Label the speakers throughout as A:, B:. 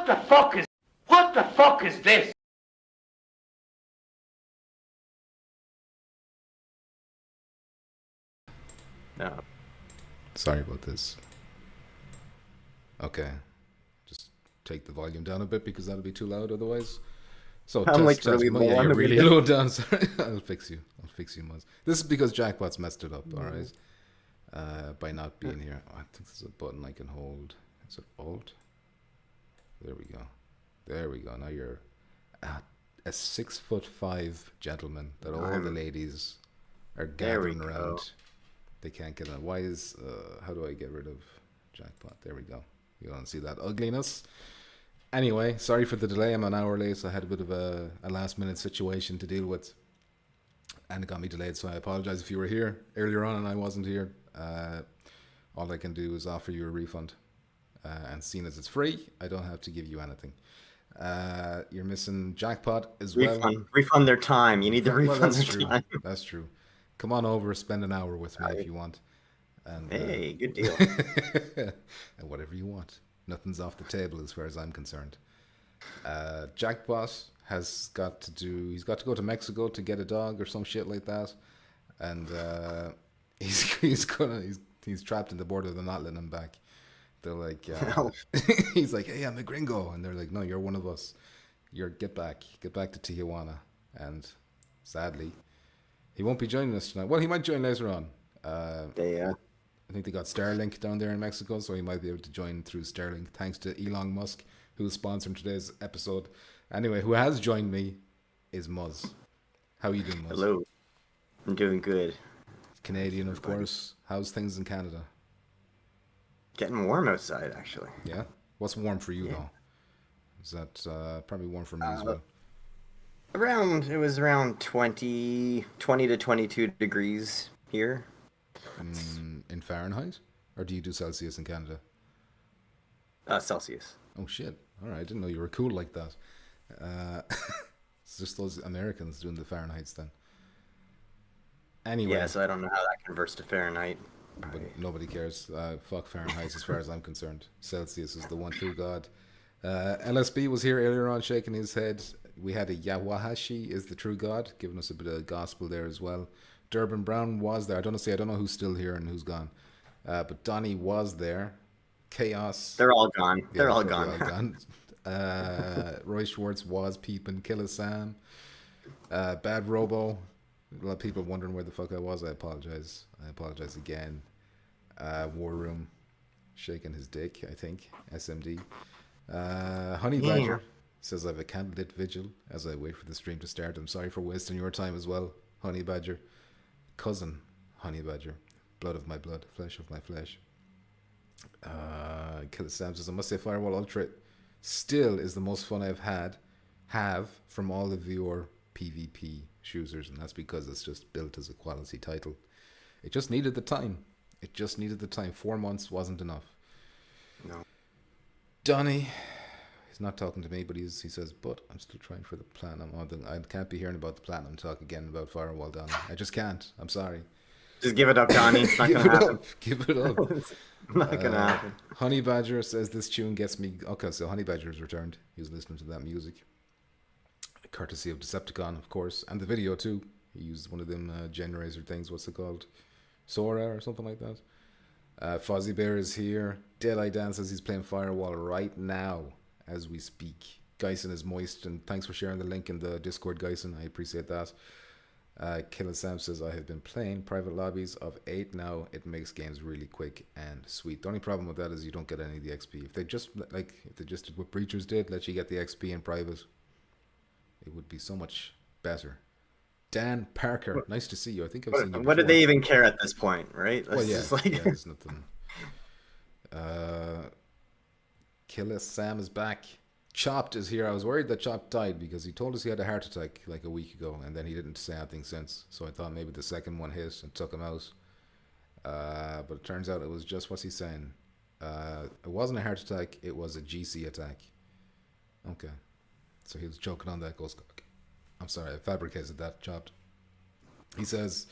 A: What the fuck is this?
B: No.
C: Sorry about this. Okay. Just take the volume down a bit because that'll be too loud otherwise. So
B: I'm like really low.
C: Yeah, you're really low down. Sorry. I'll fix you, Muzz. This is because Jackpot's messed it up, alright? By not being here. Oh, I think there's a button I can hold. Is it Alt? There we go. There we go. Now you're a 6'5" gentleman that all the ladies are gathering around. They can't get on. Why is how do I get rid of Jackpot? There we go. You don't see that ugliness. Anyway, sorry for the delay. I'm an hour late, so I had a bit of a last minute situation to deal with, and it got me delayed. So I apologize if you were here earlier on and I wasn't here. All I can do is offer you a refund, and seeing as it's free, I don't have to give you anything. You're missing Jackpot as well.
B: Refund their time. You need to refund their time.
C: That's true. Come on over, spend an hour with me if you want. And,
B: hey, good deal.
C: And whatever you want. Nothing's off the table as far as I'm concerned. Jackpot he's got to go to Mexico to get a dog or some shit like that. And he's trapped in the border. They're not letting him back. They're like, he's like, hey, I'm a gringo. And they're like, no, you're one of us. Get back to Tijuana. And sadly, he won't be joining us tonight. Well, he might join later on. I think they got Starlink down there in Mexico, so he might be able to join through Starlink. Thanks to Elon Musk, who's sponsoring today's episode. Anyway, who has joined me is Muzz. How are you doing, Muzz?
B: Hello. I'm doing good.
C: Canadian, of course. How's things in Canada?
B: Getting warm outside, actually.
C: Yeah? What's warm for you, though? Is that probably warm for me as well?
B: It was around 20 to 22 degrees here.
C: In Fahrenheit? Or do you do Celsius in Canada?
B: Celsius.
C: Oh, shit. All right. I didn't know you were cool like that. It's just those Americans doing the Fahrenheits then. Anyway.
B: Yeah, so I don't know how that converts to Fahrenheit.
C: But nobody cares. Fuck Fahrenheit as far as I'm concerned. Celsius is the one true God. LSB was here earlier on shaking his head. We had a Yawahashi is the true God, giving us a bit of gospel there as well. Durban Brown was there. I don't know who's still here and who's gone. But Donnie was there. Chaos.
B: They're all gone.
C: Yeah,
B: they're all gone.
C: Roy Schwartz was peeping. Killer Sam. Bad Robo. A lot of people wondering where the fuck I was. I apologize again. War Room. Shaking his dick, I think. SMD. Honey Badger says I have a candlelit vigil as I wait for the stream to start. I'm sorry for wasting your time as well, Honey Badger. Cousin Honey Badger. Blood of my blood, flesh of my flesh. Killer Sam says I must say Firewall Ultra still is the most fun I've have from all of your PvP choosers, and that's because it's just built as a quality title. It just needed the time. 4 months wasn't enough.
B: No.
C: Donnie, he's not talking to me, but he says, but I'm still trying for the platinum. I can't be hearing about the platinum talk again about Firewall, Donnie. I just can't. I'm sorry.
B: Just give it up, Donnie. It's not going to happen.
C: Give it up.
B: It's not going to happen.
C: Honey Badger says this tune gets me... Okay, so Honey Badger's returned. He was listening to that music. Courtesy of Decepticon, of course. And the video, too. He used one of them generator things. What's it called? Sora or something like that. Fozzie Bear is here. Deadeye Dan says he's playing Firewall right now as we speak. Geisen is moist, and thanks for sharing the link in the Discord, Geisen. I appreciate that. Killer Sam says I have been playing private lobbies of 8 now. It makes games really quick and sweet. The only problem with that is you don't get any of the XP. If they just did what Breachers did, let you get the XP in private, it would be so much better. Dan Parker, nice to see you. I think I've seen you before.
B: What do they even care at this point, right?
C: Well, yeah, there's nothing. Killer Sam is back. Chopped is here. I was worried that Chopped died because he told us he had a heart attack like a week ago, and then he didn't say anything since. So I thought maybe the second one hit and took him out. But it turns out it was just what's he saying? It wasn't a heart attack. It was a GC attack. Okay, so he was joking on that ghost cock. I'm sorry, I fabricated that. Chopped. He says,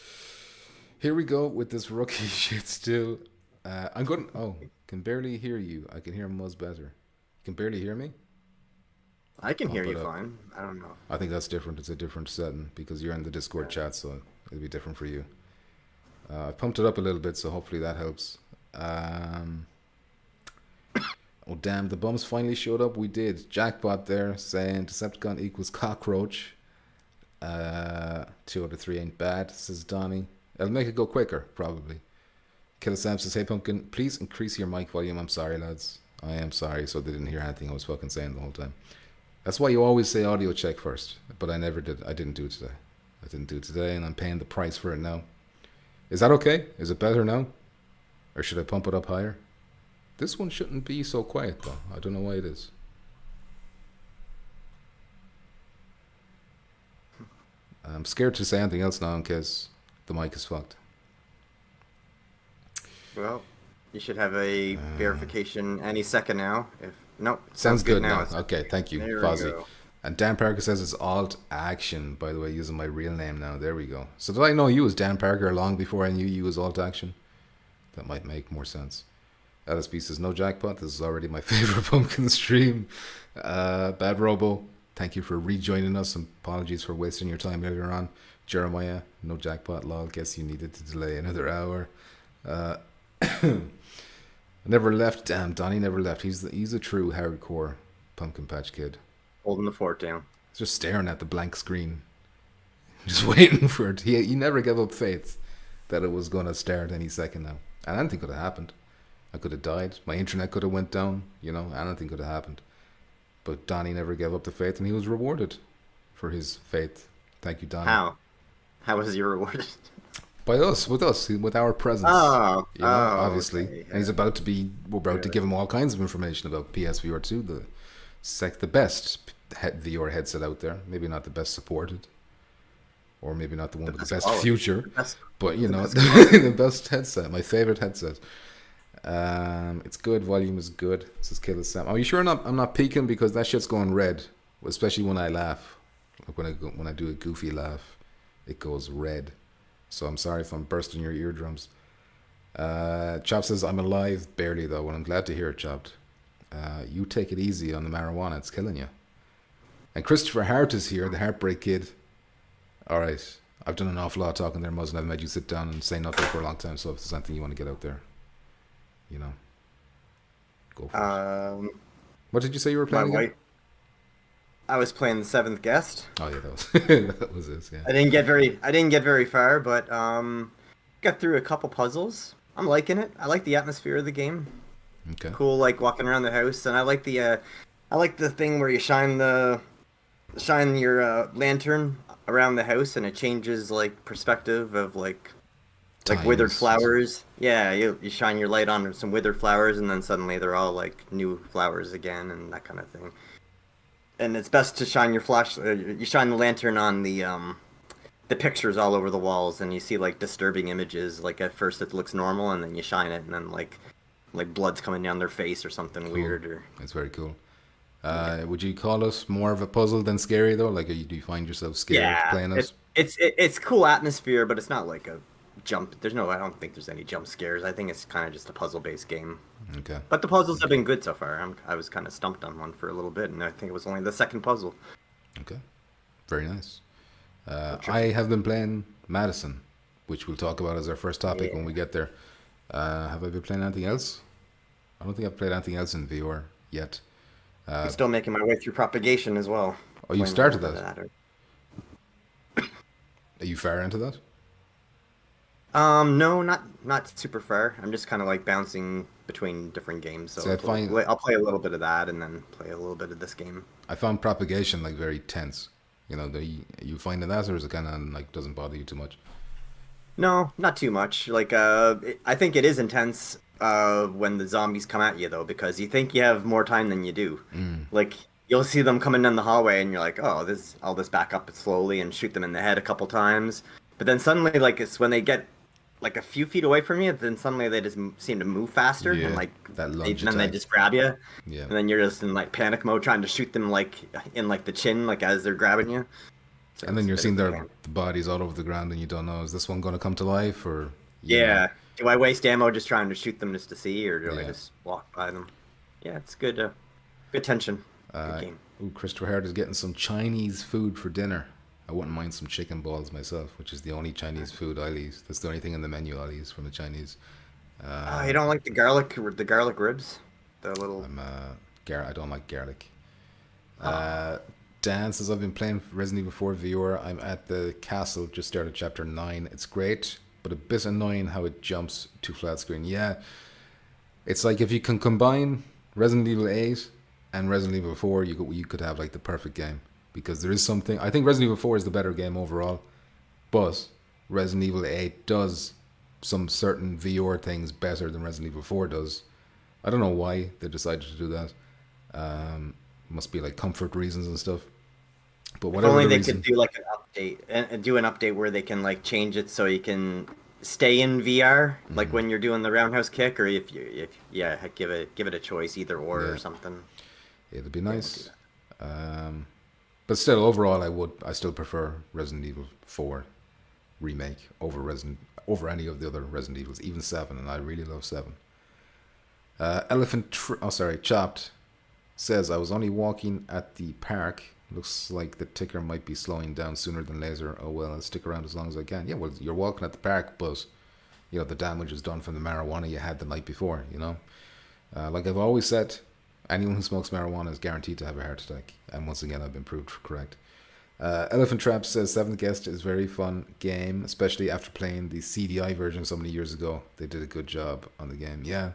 C: "Here we go with this rookie shit still. I'm going. Oh, can barely hear you. I can hear Muzz better. You can barely hear me."
B: I can
C: pump
B: hear
C: it
B: you
C: up.
B: fine. I don't know.
C: I think that's different. It's a different setting because you're in the Discord chat, so it'll be different for you. I've pumped it up a little bit, so hopefully that helps. Um, oh damn! The bums finally showed up. We did. Jackpot there saying Decepticon equals cockroach. 2 out of 3 ain't bad, says Donnie. It'll make it go quicker, probably. Killer Sam says, "Hey Pumpkin, please increase your mic volume." I'm sorry, lads. I am sorry, so they didn't hear anything I was fucking saying the whole time. That's why you always say audio check first, but I never did. I didn't do it today. I didn't do it today, and I'm paying the price for it now. Is that okay? Is it better now? Or should I pump it up higher? This one shouldn't be so quiet, though. I don't know why it is. I'm scared to say anything else now in case the mic is fucked.
B: Well, you should have a verification any second now. If nope,
C: Sounds good now.
B: It's-
C: Okay, thank you,
B: There we
C: Fozzie.
B: go.
C: And Dan Parker says it's Alt Action, by the way, using my real name now. There we go. So did I know you as Dan Parker long before I knew you as Alt Action? That might make more sense. LSB says, no jackpot. This is already my favorite pumpkin stream. Bad Robo, thank you for rejoining us. Apologies for wasting your time earlier on. Jeremiah, no jackpot. Lol, guess you needed to delay another hour. Never left. Damn, Donnie never left. He's a true hardcore pumpkin patch kid.
B: Holding the fort down.
C: He's just staring at the blank screen, just waiting for it. He never gave up faith that it was going to start any second now. And anything could have happened. I could have died. My internet could have went down. You know, anything could have happened. But Donnie never gave up the faith, and he was rewarded for his faith. Thank you, Donnie.
B: How? How was you rewarded?
C: By us, with our presence.
B: Oh,
C: You know, obviously.
B: okay,
C: And we're about to give him all kinds of information about PSVR 2, the best VR headset out there. Maybe not the best supported, or maybe not the one with the best
B: quality.
C: future, but you know,
B: best
C: the best headset, my favorite headset. It's good. Volume is good. Says Killer Sam. Are you sure I'm not peeking because that shit's going red, especially when I laugh. Like when I do a goofy laugh, it goes red. So I'm sorry if I'm bursting your eardrums. Chop says, I'm alive, barely though, and I'm glad to hear it, Chopped. You take it easy on the marijuana, it's killing you. And Christopher Hart is here, the Heartbreak Kid. Alright, I've done an awful lot of talking there, Muzz, and I've made you sit down and say nothing for a long time, so if there's anything you want to get out there, you know, go for it. What did you say you were
B: My
C: playing again?
B: wife. I was playing the Seventh Guest.
C: Oh yeah, that was that was it, yeah.
B: I didn't get very far, but got through a couple puzzles. I'm liking it. I like the atmosphere of the game.
C: Okay.
B: Cool, like walking around the house, and I like the thing where you shine your lantern around the house, and it changes like perspective of like withered
C: Times.
B: flowers. Yeah, you shine your light on some withered flowers, and then suddenly they're all like new flowers again, and that kind of thing. And it's best to shine your you shine the lantern on the pictures all over the walls, and you see like disturbing images. Like at first it looks normal, and then you shine it, and then like blood's coming down their face or something weird. Or
C: It's very cool. Would you call us more of a puzzle than scary though? Like, do you find yourself scared playing it?
B: It's cool atmosphere, but it's not like a jump. I don't think there's any jump scares. I think it's kind of just a puzzle-based game.
C: Okay.
B: But the puzzles have been good so far. I was kind of stumped on one for a little bit, and I think it was only the second puzzle.
C: Okay. Very nice. I have been playing Madison, which we'll talk about as our first topic when we get there. Have I been playing anything else? I don't think I've played anything else in VR yet.
B: I'm still making my way through propagation as well.
C: Oh, you
B: Playing
C: started
B: more
C: that?
B: of
C: Are you far into that?
B: No, not super far. I'm just kind of like bouncing between different games. So
C: See,
B: I'll play a little bit of that and then play a little bit of this game.
C: I found propagation like very tense. You know, you finding that, or is it kind of like doesn't bother you too much?
B: No, not too much. Like, I think it is intense when the zombies come at you though, because you think you have more time than you do. Like, you'll see them coming down the hallway, and you're like, oh, I'll just back up slowly and shoot them in the head a couple times. But then suddenly, like, it's when they get like a few feet away from you, then suddenly they just seem to move faster, and like
C: that lunge
B: then they
C: attack.
B: just grab you,
C: Yeah.
B: and then you're just in like panic mode trying to shoot them like in like the chin, like as they're grabbing you. So
C: And then
B: it's
C: you're
B: a bit
C: seeing
B: of a
C: their
B: pain.
C: the bodies all over the ground, and you don't know, is this one going to come to life, or
B: Yeah. Do I waste ammo just trying to shoot them just to see, or do I
C: Yeah.
B: just walk by them? Yeah, it's good. Good tension. Good game.
C: Ooh, Christopher Hart is getting some Chinese food for dinner. I wouldn't mind some chicken balls myself, which is the only Chinese food I'll eat. That's the only thing in the menu I'll eat from the Chinese.
B: Oh, you don't like the garlic ribs? The little.
C: I'm I don't like garlic.
B: Oh,
C: Dan says I've been playing Resident Evil 4 VR. I'm at the castle, just started chapter 9. It's great, but a bit annoying how it jumps to flat screen. Yeah, it's like if you can combine Resident Evil 8 and Resident Evil 4, you could have like the perfect game, because there is something. I think Resident Evil 4 is the better game overall, but Resident Evil 8 does some certain VR things better than Resident Evil 4 does. I don't know why they decided to do that. Must be like comfort reasons and stuff. But
B: if
C: whatever
B: only
C: the
B: they
C: reason,
B: could do like an update and do an update where they can like change it so you can stay in VR, like when you're doing the roundhouse kick, or if yeah, heck, give it a choice, either or
C: yeah,
B: something.
C: it'd be
B: They won't do
C: nice.
B: that.
C: But still, overall, I still prefer Resident Evil 4 remake over any of the other Resident Evils, even 7, and I really love 7. Chopped says I was only walking at the park. Looks like the ticker might be slowing down sooner than later. Oh well, I'll stick around as long as I can. Yeah, well, you're walking at the park, but the damage is done from the marijuana you had the night before. Like I've always said, anyone who smokes marijuana is guaranteed to have a heart attack. And once again, I've been proved correct. Elephant Trap says Seventh Guest is a very fun game, especially after playing the CDI version so many years ago. They did a good job on the game. Yeah,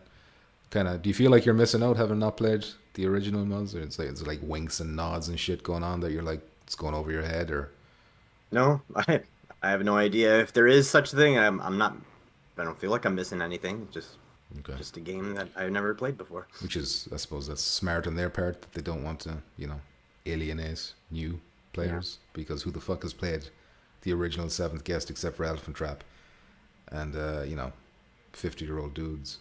C: kind of. Do you feel like you're missing out having not played the original ones, or it's like winks and nods and shit going on that you're like it's going over your head, or
B: No, I have no idea if there is such a thing. I'm not. I don't feel like I'm missing anything.
C: okay?
B: Just a game that I've never played before.
C: Which is, I suppose, that's smart on their part that they don't want to, alienate new
B: Yeah.
C: players, because who the fuck has played the original Seventh Guest except for Elephant Trap and 50-year-old dudes.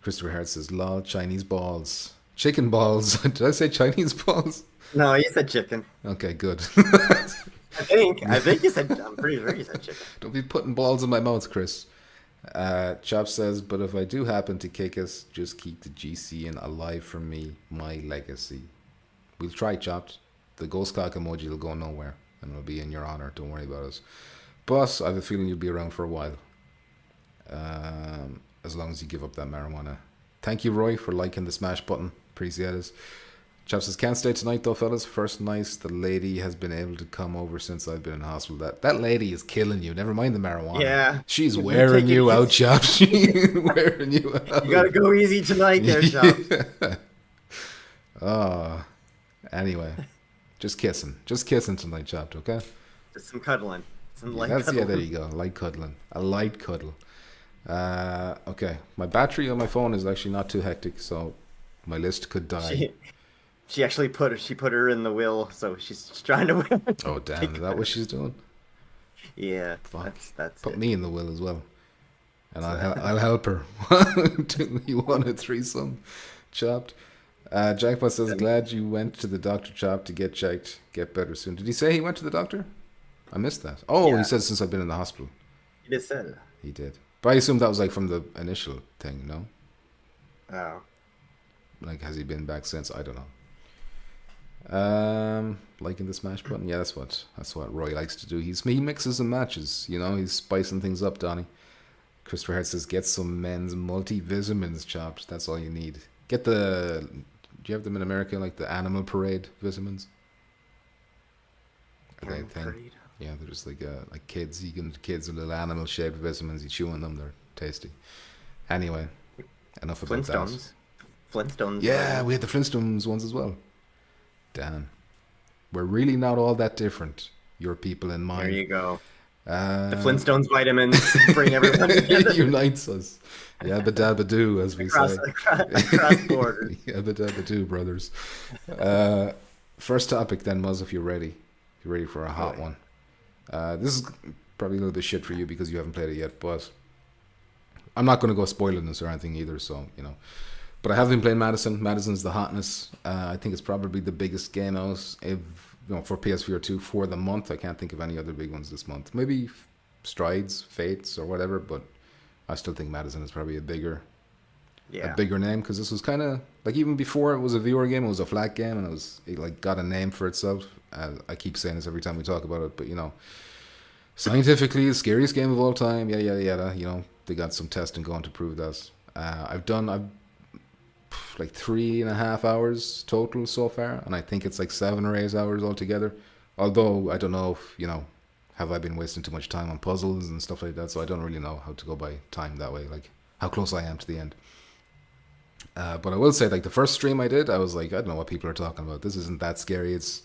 C: Christopher Hart says, "Lol, Chinese balls, chicken balls." Did I say Chinese balls?
B: No, you said chicken.
C: Okay, good.
B: I think you said. I'm pretty sure you said chicken.
C: Don't be putting balls in my mouth, Chris. Chop says, "But if I do happen to kick us, just keep the GC in alive for me, my legacy." We'll try, Chopped. The ghost cock emoji will go nowhere, and it'll be in your honor. Don't worry about us. But I have a feeling you'll be around for a while. As long as you give up that marijuana. Thank you, Roy, for liking the smash button. Appreciate it. Chap says, "Can't stay tonight though, fellas. First night the lady has been able to come over since I've been in hospital. That lady is killing you. Never mind the marijuana.
B: Yeah.
C: She's
B: You
C: wearing
B: take it
C: you out,
B: easy.
C: Chap. She's wearing you out.
B: You gotta go easy tonight, there, shop.
C: Oh, anyway, just kissing. Just kissing tonight, Chopped, okay?
B: Just some cuddling. Some light
C: Yeah,
B: cuddling.
C: there you go. Light cuddling. A light cuddle. Okay. My battery on my phone is actually not too hectic, so my list could die.
B: She actually put her in the will, so she's trying to win.
C: Oh, damn. Is that what she's doing?
B: Yeah,
C: Fuck.
B: that's
C: Put
B: it.
C: me in the will as well. And I'll help her. Do you want a threesome? Chopped. Jackpot says, "Glad you went to the doctor, Chopped, to get checked. Get better soon." Did he say he went to the doctor? I missed that. Oh,
B: Yeah,
C: he said since I've been in the hospital.
B: you just said it.
C: He did. But I assume that was like from the initial thing, no?
B: Oh,
C: Like, has he been back since? I don't know. Liking the smash button. Yeah, that's what Roy likes to do. He mixes and matches. He's spicing things up, Donnie. Christopher Hart says, "Get some men's multivitamins, Chopped. That's all you need. Get the. Do you have them in America, like the Animal Parade vitamins? Are they a
B: Animal
C: thing?
B: Parade.
C: Yeah, they're just like kids. You can kids with little animal shaped vitamins. You chew on them. They're tasty. Anyway, enough about that.
B: Flintstones. Flintstones.
C: Yeah, we had the Flintstones ones as well. Damn. We're really not all that different, your people and mine.
B: There you go. The
C: Uh,
B: Flintstones vitamins bring everyone together
C: unites us. Yabba dabba doo, as we
B: across,
C: say.
B: across borders.
C: Yabba dabba doo, brothers. First topic then, Muzz, if you're ready. If you're ready for a hot one. This is probably a little bit shit for you because you haven't played it yet, but I'm not going to go spoiling this or anything either, so, But I have been playing Madison. Madison's the hotness. I think it's probably the biggest game out for PSVR 2 for the month. I can't think of any other big ones this month. Maybe Strides, Fates, or whatever, but I still think Madison is probably a bigger
B: Yeah.
C: bigger name, because this was kind of like, even before it was a VR game, it was a flat game, and it like got a name for itself. I keep saying this every time we talk about it, but scientifically, the scariest game of all time. Yada yada yada. They got some testing going to prove that. I've like 3.5 hours total so far, and I think it's like 7 or 8 hours altogether. Although I don't know if have I been wasting too much time on puzzles and stuff like that, so I don't really know how to go by time that way, like how close I am to the end. But I will say, like, the first stream I did, I was like, I don't know what people are talking about. This isn't that scary. It's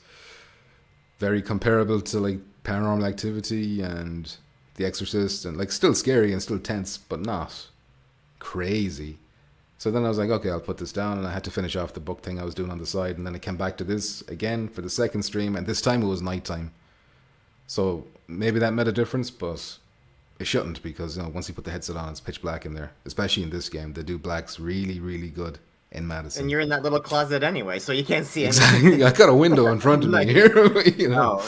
C: very comparable to like Paranormal Activity and The Exorcist, and like still scary and still tense, but not crazy. So then I was like, okay, I'll put this down, and I had to finish off the book thing I was doing on the side, and then I came back to this again for the second stream, and this time it was nighttime. So maybe that made a difference, but it shouldn't, because once you put the headset on, it's pitch black in there. Especially in this game, they do blacks really, really good in Madison.
B: And you're in that little closet anyway, so you can't see anything.
C: Exactly. I got a window in front of me here.
B: Oh,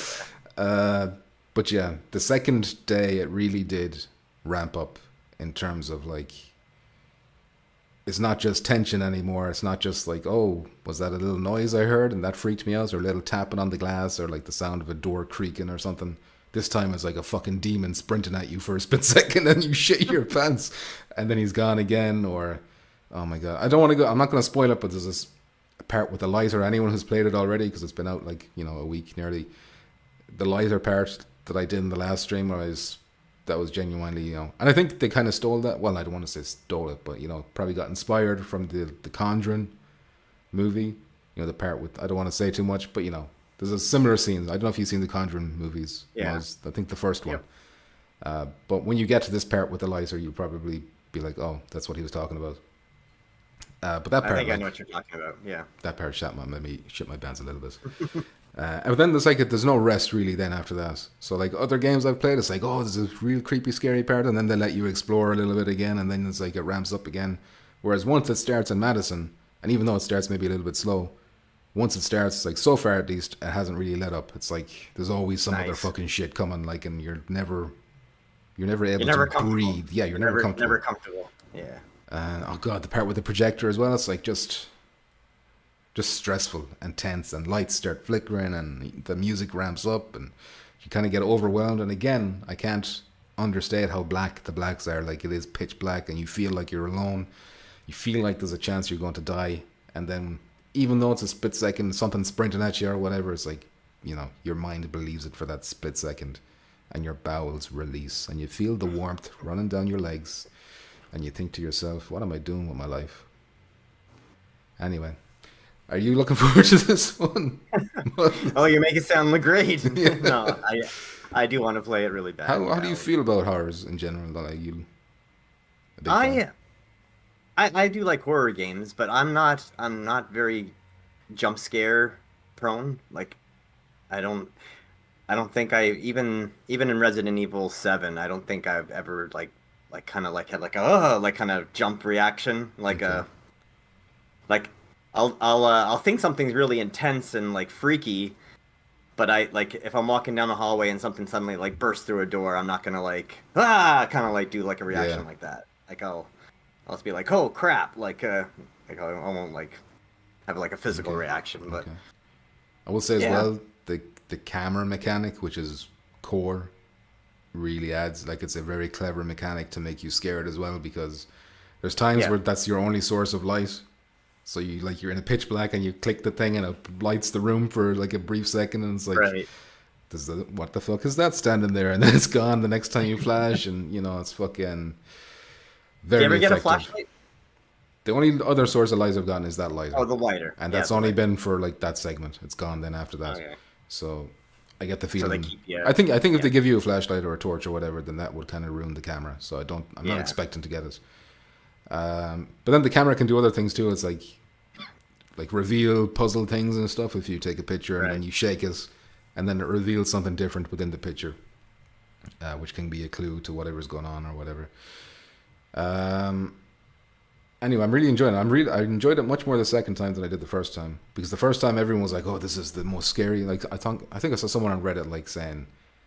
B: okay.
C: But yeah, the second day it really did ramp up in terms of like, it's not just tension anymore. It's not just like, oh, was that a little noise I heard and that freaked me out, or a little tapping on the glass, or like the sound of a door creaking or something. This time it's like a fucking demon sprinting at you for a split second and you shit your pants, and then he's gone again. Or, oh my god, I don't want to go. I'm not going to spoil it, but there's this part with the lighter. Anyone who's played it already, because it's been out like a week nearly. The lighter part that I did in the last stream, that was genuinely, and I think they kind of stole that. Well, I don't want to say stole it, but probably got inspired from the Conjuring movie. The part with, I don't want to say too much, but there's a similar scene. I don't know if you've seen the Conjuring movies.
B: Yeah.
C: I think the first one.
B: Yep.
C: But when you get to this part with the lighter, you'll probably be like, oh, that's what he was talking about. But that part,
B: I think I know what you're talking about. Yeah.
C: That part made me shit my pants a little bit. And then there's no rest really then after that. So like other games I've played, it's like, oh, there's a real creepy, scary part, and then they let you explore a little bit again, and then it's like it ramps up again. Whereas once it starts in Madison, and even though it starts maybe a little bit slow, once it starts, like so far at least, it hasn't really let up. It's like there's always some other fucking shit coming, like, and you're never able to breathe. Yeah, you're never comfortable.
B: Never comfortable. Yeah.
C: And oh god, the part with the projector as well, it's like just stressful and tense, and lights start flickering and the music ramps up and you kind of get overwhelmed. And again, I can't understate how black the blacks are. Like, it is pitch black and you feel like you're alone. You feel like there's a chance you're going to die, and then even though it's a split second, something sprinting at you or whatever, it's like, your mind believes it for that split second, and your bowels release and you feel the warmth running down your legs, and you think to yourself, what am I doing with my life? Anyway, are you looking forward to this one?
B: Oh, you make it sound great. Yeah. No, I do want to play it really bad.
C: How do you feel about horrors in general? Like, you a big fan?
B: I do like horror games, but I'm not very jump scare prone. Like, I don't think I even in Resident Evil 7, I don't think I've ever kind of had a kind of jump reaction, like
C: Okay.
B: I'll think something's really intense and like freaky, but if I'm walking down the hallway and something suddenly like bursts through a door, I'm not gonna kind of like do like a reaction like that. Like I'll just be like, oh crap, I won't like have like a physical reaction, but
C: Okay. I will say as well, the camera mechanic, which is core, really adds, like, it's a very clever mechanic to make you scared as well, because there's times where that's your only source of light. So you're in a pitch black and you click the thing and it lights the room for like a brief second, and it's like,
B: right.
C: What the fuck is that standing there? And then it's gone the next time you flash, and it's fucking very
B: Do you ever get
C: effective.
B: a flashlight?
C: The only other source of light I've gotten is that lighter.
B: Oh, the lighter.
C: And
B: Yeah,
C: that's
B: the
C: only
B: lighter.
C: been for like that segment. It's gone then after that.
B: Okay.
C: So I get the
B: So
C: feeling.
B: they keep you.
C: I think if they give you a flashlight or a torch or whatever, then that would kind of ruin the camera. So I'm not expecting to get it. But then the camera can do other things too. It's like reveal puzzle things and stuff. If you take a picture and then you shake it, and then it reveals something different within the picture, which can be a clue to whatever's going on or whatever. Anyway, I'm really enjoying it. I enjoyed it much more the second time than I did the first time, because the first time everyone was like, "Oh, this is the most scary." Like I think I saw someone on Reddit like saying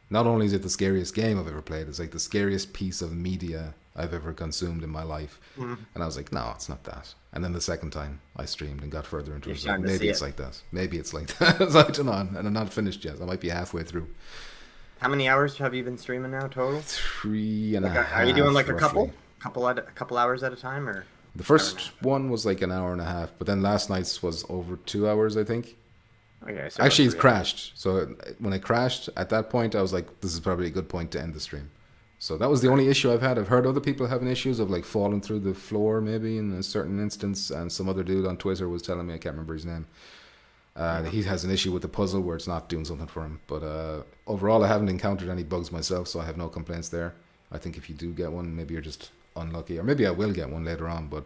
C: Not only is it the scariest game I've ever played, it's like the scariest piece of media I've ever consumed in my life.
B: Mhm.
C: And I was like, no, it's not that. And then the second time I streamed and got further into it, I
B: You're
C: was like,
B: starting to
C: maybe
B: see
C: it's
B: it.
C: like that. Maybe it's like that. So I don't know. And I'm not finished yet. I might be halfway through.
B: How many hours have you been streaming now total?
C: Three and a
B: Like, are you doing
C: half,
B: like a
C: roughly.
B: a couple hours at a time, or
C: The
B: hour and a
C: first
B: half?
C: one was like an hour and a half, but then last night's was over 2 hours, I think.
B: Okay, so about
C: Actually, it
B: 3 hours.
C: crashed. So when it crashed, at that point, I was like, this is probably a good point to end the stream. So that was the only issue I've had. I've heard other people having issues of like falling through the floor, maybe in a certain instance. And some other dude on Twitter was telling me, I can't remember his name. He has an issue with the puzzle where it's not doing something for him. But overall, I haven't encountered any bugs myself, so I have no complaints there. I think if you do get one, maybe you're just unlucky, or maybe I will get one later on. But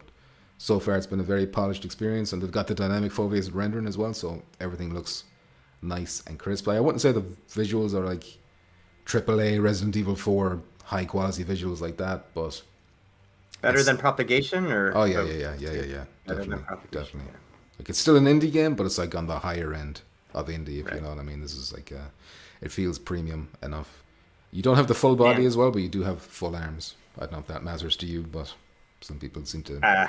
C: so far, it's been a very polished experience, and they've got the dynamic foveated rendering as well, so everything looks nice and crisp. I wouldn't say the visuals are like AAA Resident Evil 4 high quality visuals like that, but
B: Better
C: it's
B: than propagation, or
C: oh yeah,
B: better than
C: definitely,
B: propagation.
C: definitely.
B: Yeah.
C: Like it's still an indie game, but it's like on the higher end of indie, if you
B: Right.
C: know what I mean. This is like it feels premium enough. You don't have the full body
B: Man,
C: as well, but you do have full arms. I don't know if that matters to you, but some people seem to.
B: uh,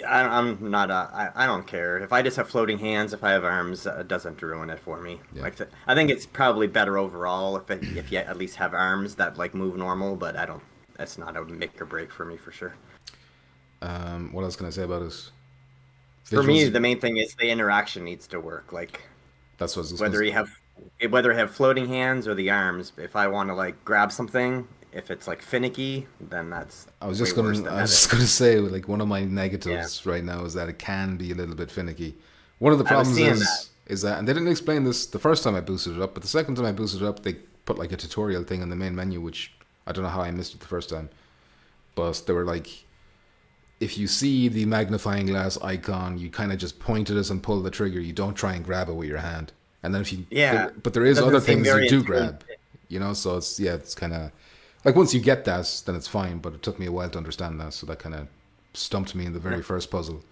B: I'm not. I don't care if I just have floating hands. If I have arms, it doesn't ruin it for me.
C: Yeah.
B: Like I think it's probably better overall if you at least have arms that like move normal. But I don't. That's not a make or break for me for sure.
C: What else can I say about it?
B: For me,
C: Visuals.
B: the main thing is the interaction needs to work. Like
C: That's what I was just gonna
B: whether
C: say.
B: you have whether you have floating hands or the arms. If I want to like grab something, if it's like finicky, then that's way worse than
C: I was
B: having.
C: just gonna say like one of my
B: Yeah,
C: negatives right now is that it can be a little bit finicky. One of the
B: I was
C: problems
B: seeing that.
C: is that, and they didn't explain this the first time I boosted it up, but the second time I boosted it up, they put like a tutorial thing on the main menu, which I don't know how I missed it the first time, but they were like, if you see the magnifying glass icon, you kind of just point at it and pull the trigger. You don't try and grab it with your hand. And then if you,
B: Yeah,
C: but there
B: it
C: is
B: doesn't
C: other
B: seem
C: things you
B: very
C: do
B: intuitive.
C: grab, you know. So it's yeah, it's kind of like once you get that, then it's fine. But it took me a while to understand that, so that kind of stumped me in the very first puzzle.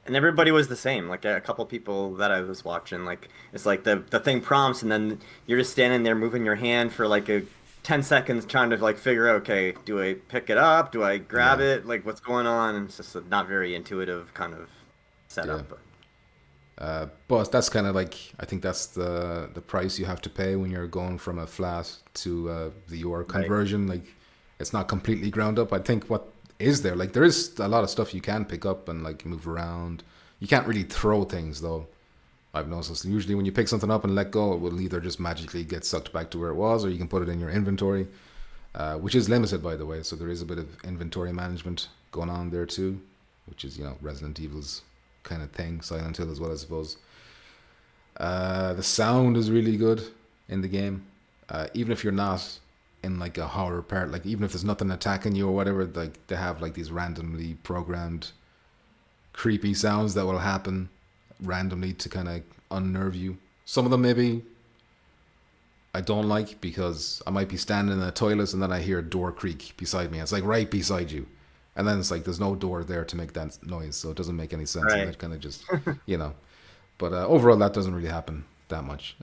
B: And everybody was the same. Like a couple people that I was watching, like it's like the thing prompts, and then you're just standing there moving your hand for like a 10 seconds trying to like figure out, okay, do I pick it up? Do I grab
C: Yeah,
B: it? Like what's going on? And it's just a not very intuitive kind of
C: yeah.
B: setup. But
C: But that's kind of like I think that's the price you have to pay when you're going from a flat to the UR
B: right.
C: conversion. Like it's not completely ground up. I think what is there like there is a lot of stuff you can pick up and like move around. You can't really throw things though. I've noticed usually when you pick something up and let go, it will either just magically get sucked back to where it was, or you can put it in your inventory, which is limited by the way. So there is a bit of inventory management going on there too, which is Resident Evil's kind of thing, Silent Hill as well, I suppose. The sound is really good in the game, even if you're not in like a horror part. Like even if there's nothing attacking you or whatever, like they have like these randomly programmed creepy sounds that will happen randomly to kind of unnerve you. Some of them maybe I don't like because I might be standing in a toilet and then I hear a door creak beside me. It's like right beside you. And then it's like there's no door there to make that noise, so it doesn't make any sense. And
B: Right.
C: that kind of just, you know. But overall, that doesn't really happen that much.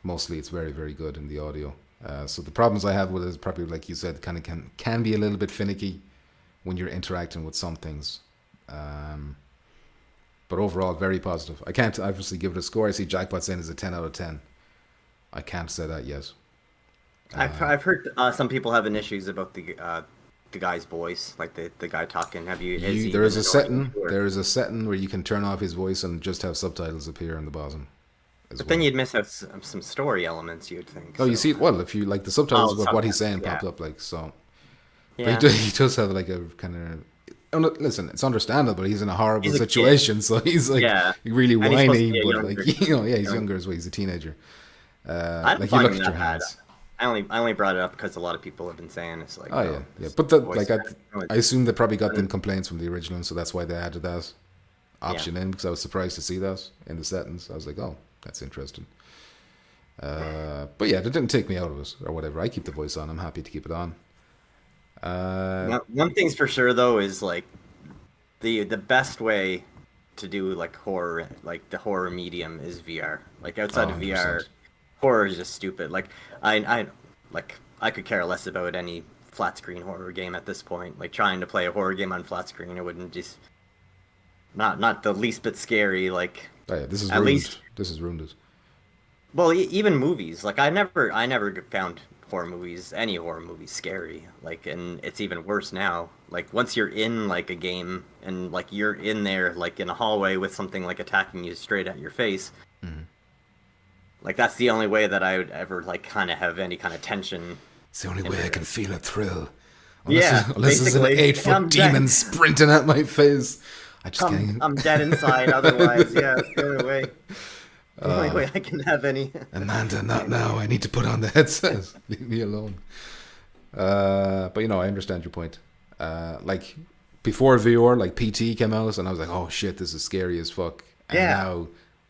C: Mostly, it's very, very good in the audio. So the problems I have with it is probably, like you said, kind of can be a little bit finicky when you're interacting with some things. But overall, very positive. I can't obviously give it a score. I see Jackpot saying it's a 10 out of 10. I can't say that yet.
B: I've heard some people having issues about the guy's voice, like the guy talking. Have you has he
C: There
B: been
C: is a
B: annoying
C: setting.
B: you, or?
C: There is a setting where you can turn off his voice and just have subtitles appear on the bottom as
B: But then
C: well.
B: you'd miss out some story elements, you'd think.
C: Oh, you
B: So
C: see it well if you like the subtitles
B: oh,
C: with what he's
B: sometimes,
C: saying
B: yeah,
C: popped up like so. But
B: yeah.
C: he does have like a kind of. Oh, no, listen, it's understandable. He's in a horrible
B: He's a kid,
C: situation, so he's like
B: yeah,
C: really
B: and he's supposed to
C: whiny.
B: be a
C: But like
B: younger,
C: yeah, he's
B: young.
C: younger as well. He's a teenager.
B: I don't
C: Like you
B: find
C: look
B: him
C: at your
B: that bad.
C: hands.
B: I only brought it up because a lot of people have been saying it's like,
C: Oh yeah,
B: oh,
C: yeah.
B: his
C: But the
B: voice.
C: like I assume they probably got them complaints from the original, so that's why they added that
B: Yeah,
C: option in. Because I was surprised to see that in the settings. I was like, oh, that's interesting. But yeah, it didn't take me out of it or whatever. I keep the voice on. I'm happy to keep it on. Uh,
B: one thing's for sure though is like the best way to do like horror, like the horror medium is VR. Like
C: oh,
B: outside of VR,
C: 100%.
B: horror is just stupid. Like I like I could care less about any flat screen horror game at this point. Like trying to play a horror game on flat screen, it wouldn't just not the least bit scary. Like
C: Oh yeah, this is
B: at
C: ruined.
B: least,
C: This has ruined it.
B: well, even movies. Like I never found horror movies, any horror movies, scary. Like, and it's even worse now. Like once you're in like a game and like you're in there like in a hallway with something like attacking you straight at your face.
C: Mm-hmm.
B: Like that's the only way that I would ever like kind of have any kind of tension.
C: It's the only
B: in
C: way I
B: it.
C: can feel a thrill.
B: Yeah,
C: Unless there's an
B: basically.
C: 8 foot
B: I'm dead.
C: demon sprinting at my face. I just can't.
B: I'm dead inside. Otherwise, yeah, it's the only way. The only way I can have any.
C: Amanda, not now. I need to put on the headset. Leave me alone. But you know, I understand your point. Like before VR, like PT came out, and I was like, "Oh shit, this is scary as fuck." And
B: Yeah,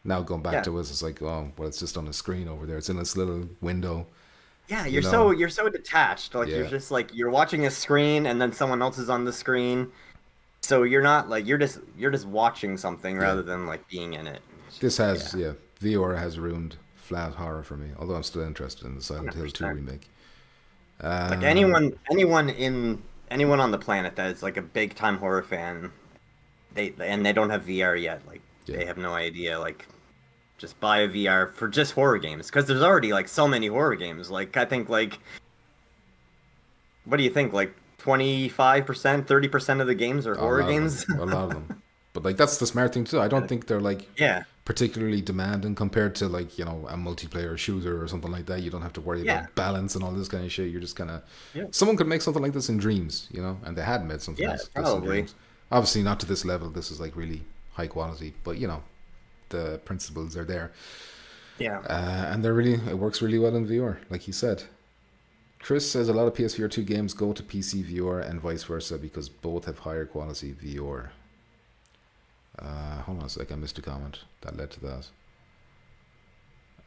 C: now going back
B: yeah,
C: to it, it's like, "Oh, well, it's just on the screen over there. It's in this little window."
B: yeah.
C: You
B: You're
C: know?
B: so detached. Like you're
C: Yeah.
B: just like you're watching a screen, and then someone else is on the screen. So you're not like you're just watching something
C: Yeah.
B: rather than like being in it.
C: This has,
B: Yeah,
C: yeah, VR has ruined flat horror for me. Although I'm still interested in the Silent Hill 2
B: 100%.
C: remake.
B: Like
C: Um,
B: anyone on the planet that is like a big time horror fan, they don't have VR yet. Like
C: yeah.
B: they have no idea. Like just buy a VR for just horror games because there's already like so many horror games. Like I think like what do you think? Like 25%, 30% of the games are
C: A
B: horror
C: lot of
B: games.
C: them. A lot of them. But like that's the smart thing to do. I don't think they're like
B: Yeah,
C: particularly demanding compared to like, you know, a multiplayer shooter or something like that. You don't have to worry
B: yeah,
C: about balance and all this kind of shit. You're just kind of
B: yeah,
C: someone could make something like this in Dreams, you know, and they had made something
B: yeah.
C: like this in
B: Probably.
C: Dreams. Obviously not to this level. This is like really high quality, but you know, the principles are there.
B: Yeah.
C: And it works really well in VR, like you said. Chris says a lot of PSVR 2 games go to PC VR and vice versa because both have higher quality VR. Hold on a sec, I missed a comment that led to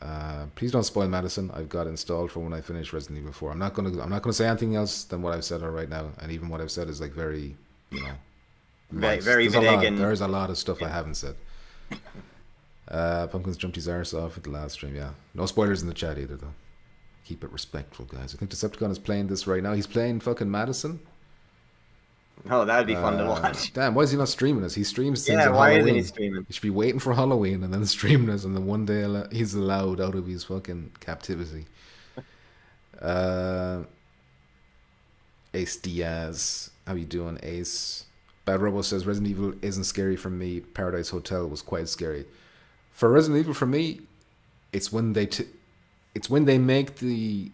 C: that. Please don't spoil Madison. I've got installed for when I finish Resident Evil 4. I'm not gonna say anything else than what I've said right now, and even what I've said is like very, you know,
B: Very,
C: light.
B: very vague and
C: There's a lot of stuff I
B: yeah.
C: haven't said. Pumpkins jumped his arse off at the last stream. Yeah, no spoilers in the chat either though. Keep it respectful, guys. I think Decepticon is playing this right now. He's playing fucking Madison.
B: Oh, that would be fun to watch.
C: Damn, why is he not streaming this? He streams things
B: Yeah,
C: on
B: why isn't
C: Halloween.
B: he streaming?
C: He should be waiting for Halloween and then streaming this, and then one day he's allowed out of his fucking captivity. Ace Diaz, how you doing, Ace? Bad Robo says Resident Evil isn't scary for me. Paradise Hotel was quite scary. For Resident Evil, for me, it's when they make the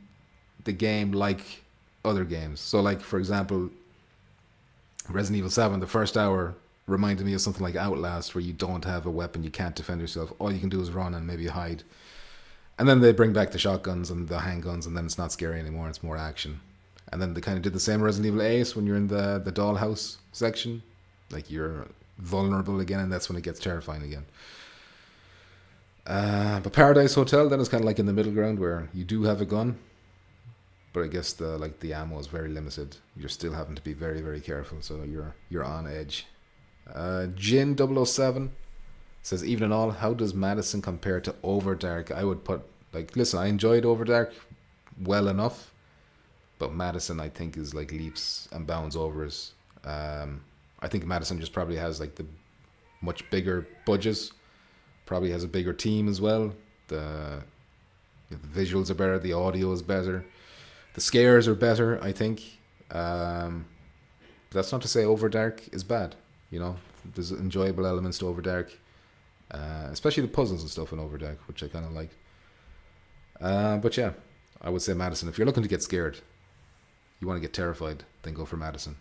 C: game like other games. So, like for example, Resident Evil 7, the first hour reminded me of something like Outlast, where you don't have a weapon, you can't defend yourself. All you can do is run and maybe hide. And then they bring back the shotguns and the handguns, and then it's not scary anymore. It's more action. And then they kind of did the same Resident Evil 8 when you're in the dollhouse section. Like you're vulnerable again, and that's when it gets terrifying again. But Paradise Hotel then is kind of like in the middle ground where you do have a gun, but I guess the ammo is very limited. You're still having to be very, very careful, so you're on edge. Jin 007 says, even in all, how does Madison compare to Overdark? I would put listen, I enjoyed Overdark well enough, but Madison I think is like leaps and bounds over us. I think Madison just probably has like the much bigger budget, probably has a bigger team as well. The visuals are better, the audio is better, the scares are better, I think. That's not to say Overdark is bad. You know, there's enjoyable elements to Overdark, especially the puzzles and stuff in Overdark, which I kind of like. But yeah, I would say Madison. If you're looking to get scared, you want to get terrified, then go for Madison.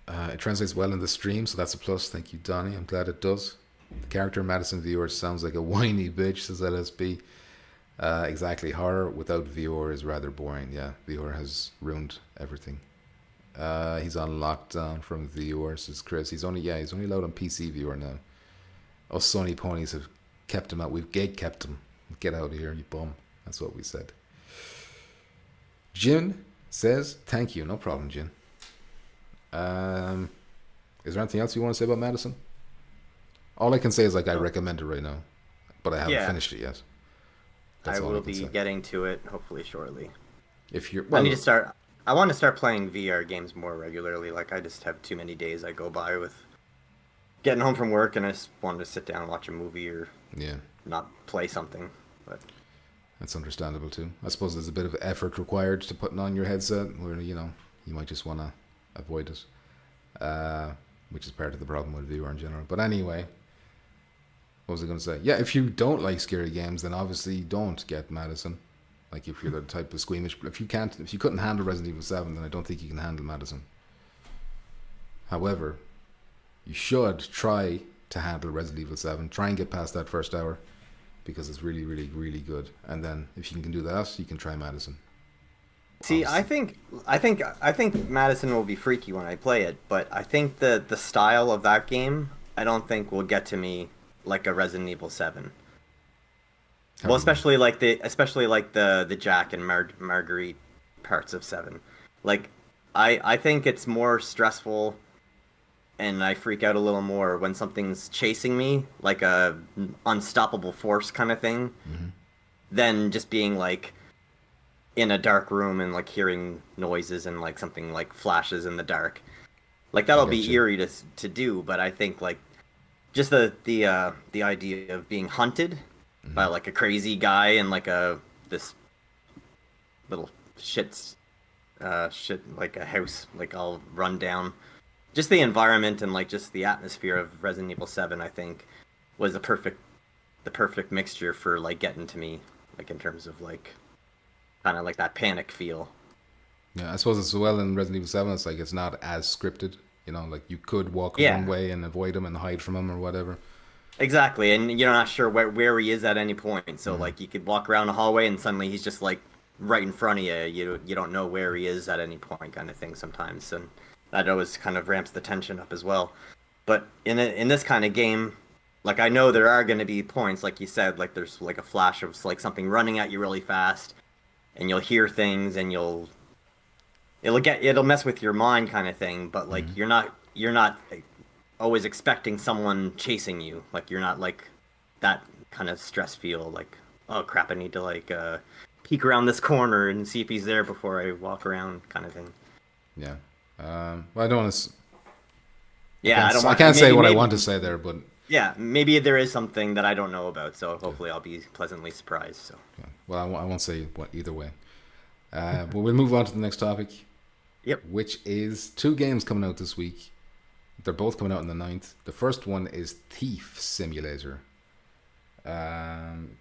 C: It translates well in the stream, so that's a plus. Thank you, Donnie. I'm glad it does. The character Madison viewer sounds like a whiny bitch, says LSB. Exactly. Horror without VR is rather boring. Yeah, VR has ruined everything. He's on lockdown from VR, says Chris. He's only allowed on PC VR now. Us Sony ponies have kept him out. We've gate kept him. Get out of here, you bum. That's what we said. Jin says, thank you. No problem, Jin. Is there anything else you want to say about Madison? All I can say is I recommend it right now. but I haven't
B: Yeah,
C: finished it yet.
B: I
C: That's all I
B: will
C: can
B: be
C: say.
B: getting to it hopefully shortly.
C: If you're
B: I need to
C: well,
B: start. I want to start playing VR games more regularly. Like I just have too many days I go by with getting home from work and I just wanted to sit down and watch a movie or
C: yeah,
B: not play something. But
C: that's understandable too. I suppose there's a bit of effort required to putting on your headset, where you might just want to avoid it, uh, which is part of the problem with VR in general. But anyway, what was I going to say? Yeah, if you don't like scary games, then obviously don't get Madison. Like if you're the type of squeamish, if you couldn't handle Resident Evil 7, then I don't think you can handle Madison. However, you should try to handle Resident Evil 7. Try and get past that first hour because it's really, really, really good. And then if you can do that, you can try Madison.
B: see, I
C: Obviously,
B: think I think Madison will be freaky when I play it, but I think the style of that game I don't think will get to me like a Resident Evil 7.
C: how
B: Well,
C: do you mean?
B: especially like the Jack and Marguerite parts of 7. Like I think it's more stressful and I freak out a little more when something's chasing me, like a unstoppable force kind of thing,
C: Hmm.
B: than just being like in a dark room and like hearing noises and like something like flashes in the dark. Like
C: I
B: that'll
C: get
B: be
C: you.
B: eerie to do, but I think like just the idea of being hunted by
C: Hmm.
B: like a crazy guy and like a this little shit like a house like all run down. Just the environment and like just the atmosphere of Resident Evil 7 I think was the perfect mixture for like getting to me like in terms of like kind of like that panic feel.
C: Yeah, I suppose as well in Resident Evil 7, it's like it's not as scripted. Like you could walk one
B: Yeah,
C: way and avoid him and hide from him or whatever.
B: exactly. And you're not sure where he is at any point. So
C: Mm.
B: like you could walk around a hallway and suddenly he's just like right in front of you. You don't know where he is at any point kind of thing sometimes. And that always kind of ramps the tension up as well. But in this kind of game, like I know there are going to be points like you said, like there's like a flash of like something running at you really fast and you'll hear things and it'll mess with your mind kind of thing, but like
C: Mm.
B: you're not always expecting someone chasing you. Like you're not like that kind of stress feel like, oh crap, I need to like peek around this corner and see if he's there before I walk around kind of thing.
C: Yeah. Well, I don't want to. I
B: Yeah,
C: can't.
B: I don't
C: I
B: want
C: can't say what I want to
B: maybe
C: say there, but
B: yeah, maybe there is something that I don't know about, so
C: yeah.
B: hopefully I'll be pleasantly surprised. So,
C: Yeah. Well, I won't say what either way. But we'll move on to the next topic,
B: yep.
C: which is two games coming out this week. They're both coming out on the 9th. The first one is Thief Simulator. Um,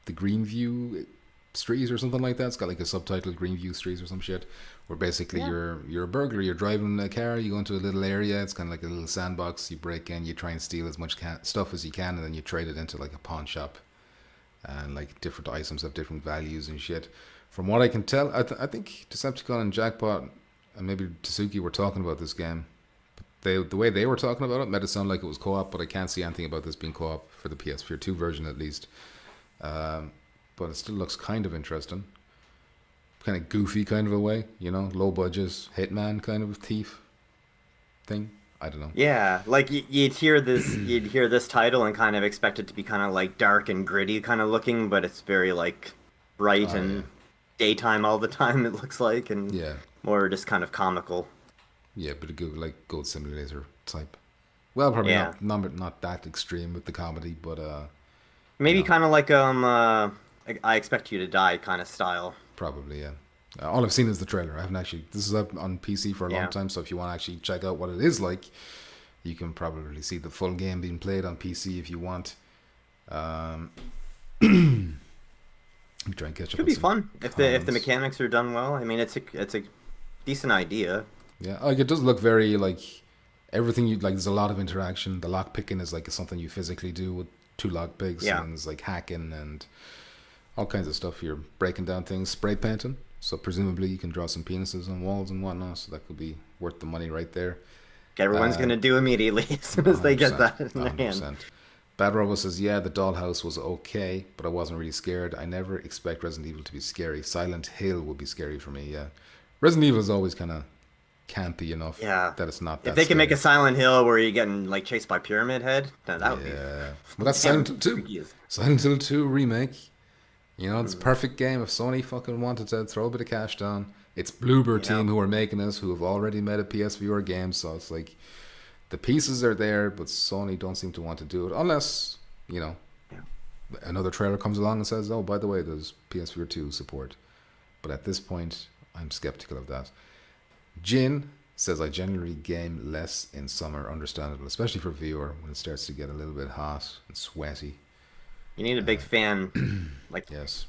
C: the Greenview Streets or something like that. It's got like a subtitle, Greenview Streets or some shit. Where basically
B: Yeah.
C: you're a burglar. You're driving a car. You go into a little area. It's kind of like a little sandbox. You break in. You try and steal as much stuff as you can, and then you trade it into like a pawn shop. And like different items have different values and shit. From what I can tell, I think Decepticon and Jackpot and maybe Tsuki were talking about this game. The way they were talking about it made it sound like it was co-op, but I can't see anything about this being co-op for the PSVR 2 version at least. Um, but it still looks kind of interesting, kind of goofy kind of a way, low budget hitman kind of thief thing. I don't know.
B: Yeah, like you'd hear this title and kind of expect it to be kind of like dark and gritty kind of looking, but it's very like bright
C: Oh yeah,
B: and daytime all the time it looks like, and
C: yeah,
B: more just kind of comical.
C: yeah. But a good like Gold Simulator type. Well, probably
B: Yeah,
C: not that extreme with the comedy, but you
B: maybe
C: know,
B: kind of like I Expect You to Die kind of style.
C: probably yeah. All I've seen is the trailer. I haven't actually. This is up on PC for a long
B: Yeah,
C: time, so if you want to actually check out what it is like, you can probably see the full game being played on PC if you want. Um, try and catch up
B: should
C: on
B: be
C: some
B: fun if the
C: comments.
B: mechanics are done well. I mean, it's a decent idea.
C: Yeah, like it does look very like everything you like. There's a lot of interaction. The lock picking is like something you physically do with two lock picks, and
B: Yeah,
C: then there's like hacking and all kinds of stuff. You're breaking down things, spray painting. So presumably you can draw some penises on walls and whatnot. So that could be worth the money right there.
B: everyone's
C: Uh,
B: gonna do immediately as soon as they get
C: 100%.
B: that in their hand.
C: 100%. Bad Robo says, yeah, the dollhouse was okay, but I wasn't really scared. I never expect Resident Evil to be scary. Silent Hill would be scary for me, yeah. Resident Evil is always kind of campy enough
B: Yeah.
C: that it's not
B: If
C: that
B: they can make a
C: scary.
B: Silent Hill where you're getting like chased by Pyramid Head, then that would be
C: Yeah, but that's Silent
B: damn
C: Hill 2.
B: freaky as.
C: Silent Hill 2 remake. You know, it's a
B: Mm,
C: perfect game. If Sony fucking wanted to throw a bit of cash down, it's Bloober
B: yeah.
C: team who are making this, who have already made a PSVR game. So it's like the pieces are there, but Sony don't seem to want to do it unless you know
B: Yeah.
C: another trailer comes along and says, "Oh, by the way, there's PSVR 2 support." But at this point, I'm skeptical of that. Jin says, I generally game less in summer, understandable, especially for VR when it starts to get a little bit hot and sweaty.
B: You need a big fan. Like
C: Yes.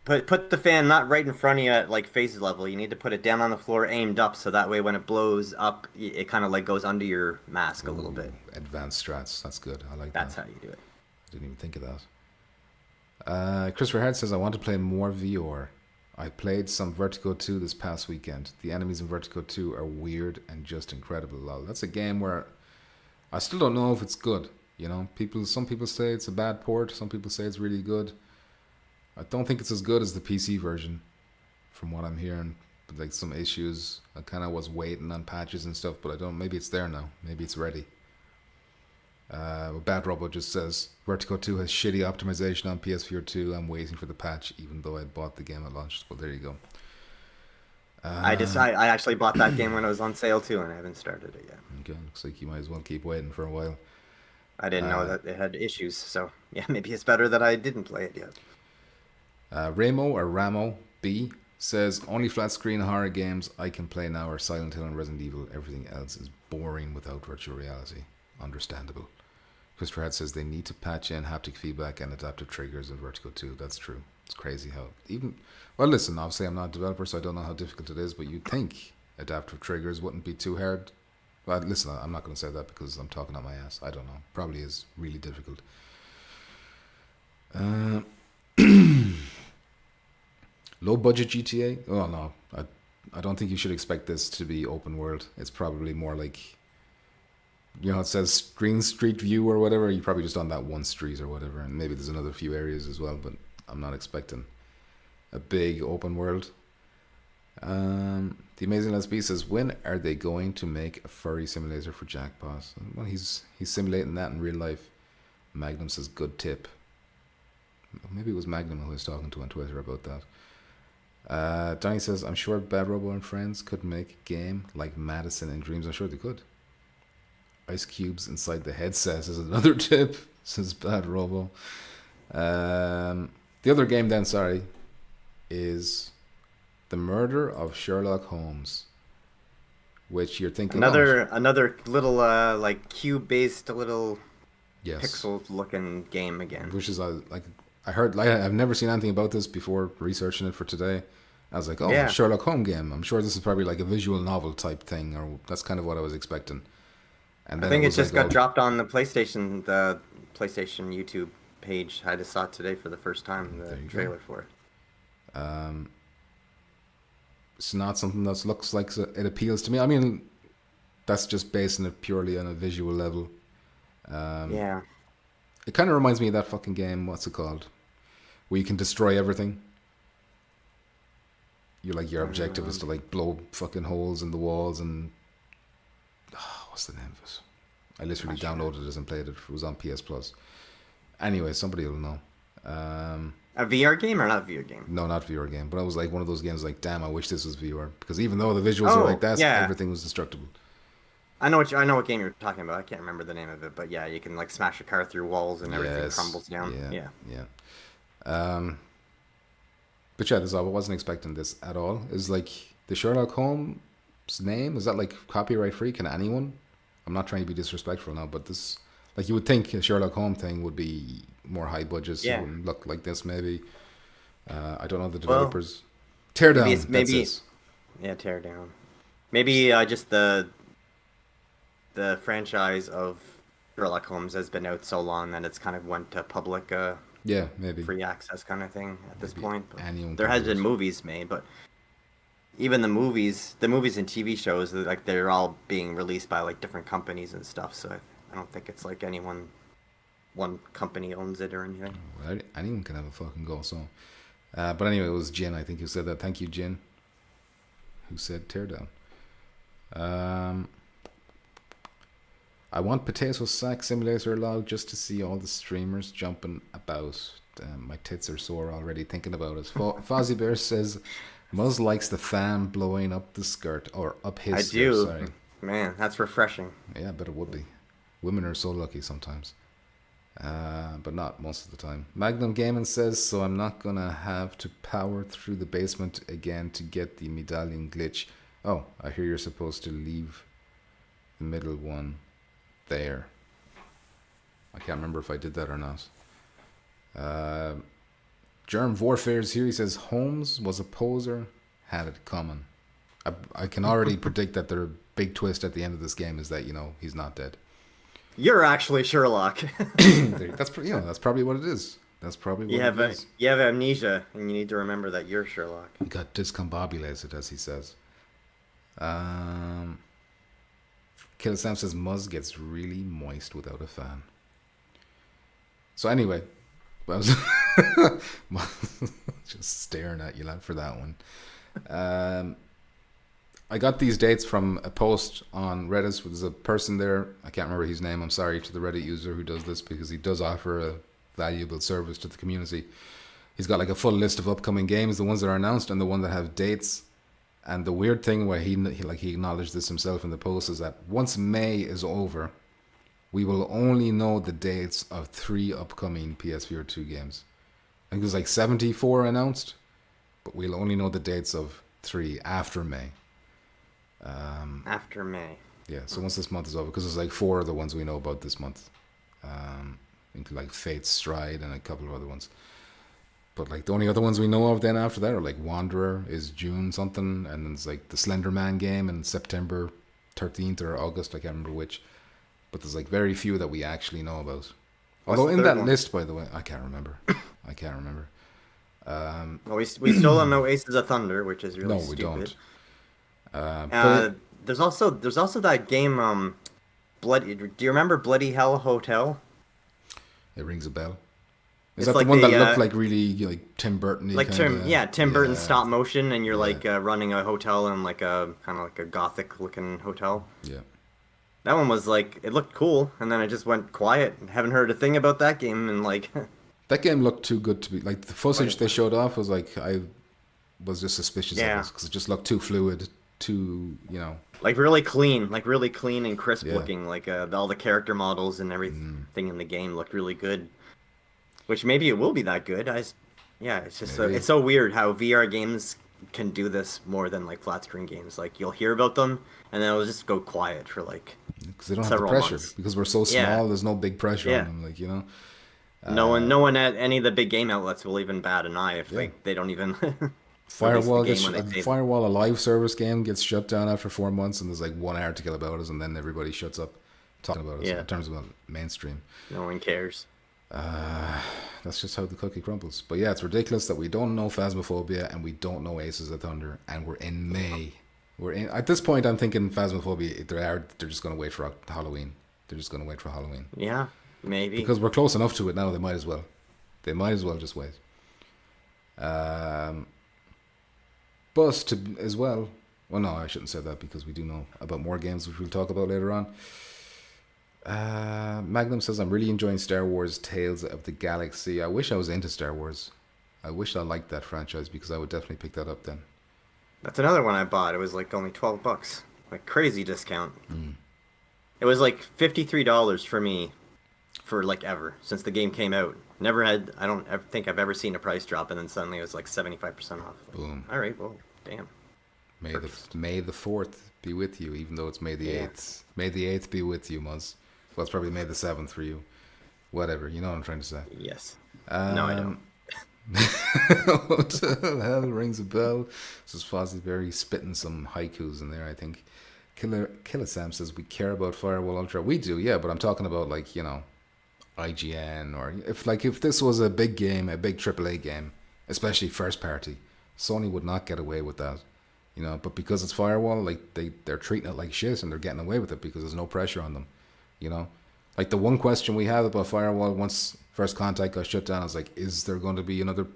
B: put the fan not right in front of you at like face level. You need to put it down on the floor, aimed up, so that way when it blows up, it kind of like goes under your mask a little
C: Ooh,
B: bit.
C: advanced strats. That's good. I like
B: That's
C: that.
B: how you do it.
C: I didn't even think of that. Christopher Hart says, I want to play more VR. I played some Vertigo 2 this past weekend. The enemies in Vertigo 2 are weird and just incredible. Lol. That's a game where I still don't know if it's good. You know, some people say it's a bad port. Some people say it's really good. I don't think it's as good as the PC version, from what I'm hearing. But like some issues, I kind of was waiting on patches and stuff, but I don't. Maybe it's there now. Maybe it's ready. Bad Robo just says Vertigo 2 has shitty optimization on PS4 2. I'm waiting for the patch, even though I bought the game at launch. Well, there you go.
B: I actually bought that game when it was on sale too, and I haven't started it yet.
C: Okay, looks like you might as well keep waiting for a while.
B: I didn't know that it had issues, so yeah, maybe it's better that I didn't play it yet.
C: Ramo B says only flat screen horror games I can play now are Silent Hill and Resident Evil. Everything else is boring without virtual reality. Understandable. Christopher Head says they need to patch in haptic feedback and adaptive triggers in Vertigo 2. That's true. It's crazy how even. Well, listen. Obviously, I'm not a developer, so I don't know how difficult it is. But you'd think adaptive triggers wouldn't be too hard. Well, listen. I'm not going to say that because I'm talking on my ass. I don't know. Probably is really difficult. Low budget GTA? Oh no, I don't think you should expect this to be open world. It's probably more like, you know, it says Green Street View or whatever. You're probably just on that one street or whatever, and maybe there's another few areas as well. But I'm not expecting a big open world. The Amazing Lesby says, when are they going to make a furry simulator for Jackpot? Well, he's simulating that in real life. Magnum says, good tip. Maybe it was Magnum who I was talking to on Twitter about that. Donnie says, I'm sure Bad Robo and friends could make a game like Madison in Dreams. I'm sure they could. Ice cubes inside the headset is another tip, says Bad Robo. The other game then, sorry, is The Murder of Sherlock Holmes, which you're thinking
B: Another little like cube based little
C: yes,
B: pixel looking game again.
C: which is like I heard. Like, I've never seen anything about this before researching it for today. I was like, oh,
B: Yeah.
C: Sherlock Holmes game. I'm sure this is probably like a visual novel type thing, or that's kind of what I was expecting. And
B: I
C: then
B: think it
C: was
B: just
C: like,
B: got dropped on the PlayStation YouTube page. I just saw it today for the first time, the
C: There you go.
B: trailer for it.
C: It's not something that looks like it appeals to me. I mean, that's just basing it purely on a visual level.
B: Yeah.
C: It kind of reminds me of that fucking game. What's it called? Where you can destroy everything. Your objective is to like blow fucking holes in the walls and what's the name of it? I literally downloaded it and played it. It was on PS Plus. Anyway, somebody will know.
B: A VR game or not a VR game?
C: No, not VR game, but it was like one of those games. Like, damn, I wish this was VR because even though the visuals are like that,
B: yeah.
C: everything was destructible.
B: I know what game you're talking about. I can't remember the name of it, but yeah, you can like smash a car through walls and everything
C: Yes.
B: crumbles down.
C: Yeah. But yeah, I wasn't expecting this at all. Is like the Sherlock Holmes name, is that like copyright free? Can anyone? I'm not trying to be disrespectful now, but this, like, you would think a Sherlock Holmes thing would be more high budget.
B: Yeah.
C: It wouldn't look like this maybe. I don't know the
B: Well,
C: developers. Tear down.
B: maybe
C: that's it.
B: yeah, tear down. Maybe just the franchise of Sherlock Holmes has been out so long that it's kind of went to public
C: Yeah, maybe.
B: free access kind of thing at this
C: Maybe
B: point. But
C: anyone
B: there
C: can
B: has
C: do
B: been
C: it.
B: movies made, but even the movies and TV shows, like they're all being released by like different companies and stuff. So I don't think it's like one company owns it or anything.
C: Well, anyone can have a fucking go. So, but anyway, it was Jin, I think, who said that. Thank you, Jin, who said tear down. Um, I want Potato Sack Simulator log just to see all the streamers jumping about. My tits are sore already thinking about it. Fozzie Bear says Muzz likes the fan blowing up the skirt, or up
B: I
C: his skirt,
B: do.
C: sorry.
B: Man, that's refreshing.
C: Yeah, I bet it would be. Women are so lucky sometimes. But not most of the time. Magnum Gaming says, so I'm not gonna have to power through the basement again to get the medallion glitch. Oh, I hear you're supposed to leave the middle one there. I can't remember if I did that or not. Germ Warfare's here. He says Holmes was a poser, had it coming. I can already predict that their big twist at the end of this game is that, you know, he's not dead.
B: You're actually Sherlock.
C: That's that's probably what it is. That's probably what it is.
B: You have amnesia, and you need to remember that you're Sherlock.
C: He got discombobulated, as he says. Killer Sam says Muzz gets really moist without a fan. So anyway, I was just staring at you for that one. I got these dates from a post on Reddit. There's a person there, I can't remember his name, I'm sorry to the Reddit user who does this, because he does offer a valuable service to the community. He's got like a full list of upcoming games, the ones that are announced and the ones that have dates. And the weird thing where he acknowledged this himself in the post is that once May is over, we will only know the dates of 3 upcoming PSVR 2 games. I think there's like 74 announced, but we'll only know the dates of 3 after May.
B: After May.
C: Yeah, so once this month is over, because there's like 4 of the ones we know about this month, like Fate's Stride and a couple of other ones. But like the only other ones we know of then after that are like Wanderer is June something, and then it's like the Slender Man game in September 13th or August, I can't remember which. But there's like very few that we actually know about. Although in that list, by the way, I can't remember.
B: Well, we still don't know Aces of Thunder, which is really stupid.
C: No, we don't.
B: There's also that game, Bloody. Do you remember Bloody Hell Hotel?
C: It rings a bell.
B: It's
C: Is that
B: like
C: the one that looked like really like Tim Burton-y?
B: Like Tim Burton stop motion, and you're like running a hotel in like a kind of like a gothic looking hotel.
C: Yeah.
B: That one was like, it looked cool, and then it just went quiet. Haven't heard a thing about that game, and like.
C: That game looked too good to be like the footage they showed off was like I was just suspicious of it because it just looked too fluid, too
B: like really clean and crisp looking. Like all the character models and everything in the game looked really good. Which maybe it will be that good. It's just it's so weird how VR games can do this more than like flat screen games. Like you'll hear about them and then it'll just go quiet for like
C: because they don't have the pressure
B: months.
C: Because we're so small. There's no big pressure on them.
B: No one at any of the big game outlets will even bat an eye if they don't even.
C: Firewall a live service game gets shut down after 4 months, and there's like one article about it, and then everybody shuts up talking about it. So in terms of mainstream,
B: no one cares.
C: That's just how the cookie crumbles. But yeah, it's ridiculous that we don't know Phasmophobia and we don't know Aces of Thunder, and we're in May. At this point, I'm thinking Phasmophobia. They're just going to wait for Halloween. They're just going to wait for Halloween.
B: Yeah, maybe
C: because we're close enough to it now. They might as well. They might as well just wait. But as well. Well, no, I shouldn't say that because we do know about more games which we'll talk about later on. Magnum says, I'm really enjoying Star Wars Tales of the Galaxy. I wish I was into Star Wars. I wish I liked that franchise because I would definitely pick that up then.
B: That's another one I bought. It was like only $12. Like crazy discount. It was like $53 for me for like ever since the game came out. I don't ever think I've ever seen a price drop and then suddenly it was like 75% off.
C: Boom.
B: All right, well, damn.
C: May the 4th be with you, even though it's May the 8th. May the 8th be with you, Muzz. Well, it's probably May the 7th for you. Whatever, you know what I'm trying to say.
B: Yes. No, I don't.
C: What the hell rings a bell? This is Fozzie Berry spitting some haikus in there, I think. Killer Sam says, we care about Firewall Ultra. We do, yeah, but I'm talking about like, IGN, or if this was a big game, a big AAA game, especially first party, Sony would not get away with that. But because it's Firewall, like they're treating it like shit and they're getting away with it because there's no pressure on them. Like the one question we have about Firewall once First Contact got shut down is like, is there going to be another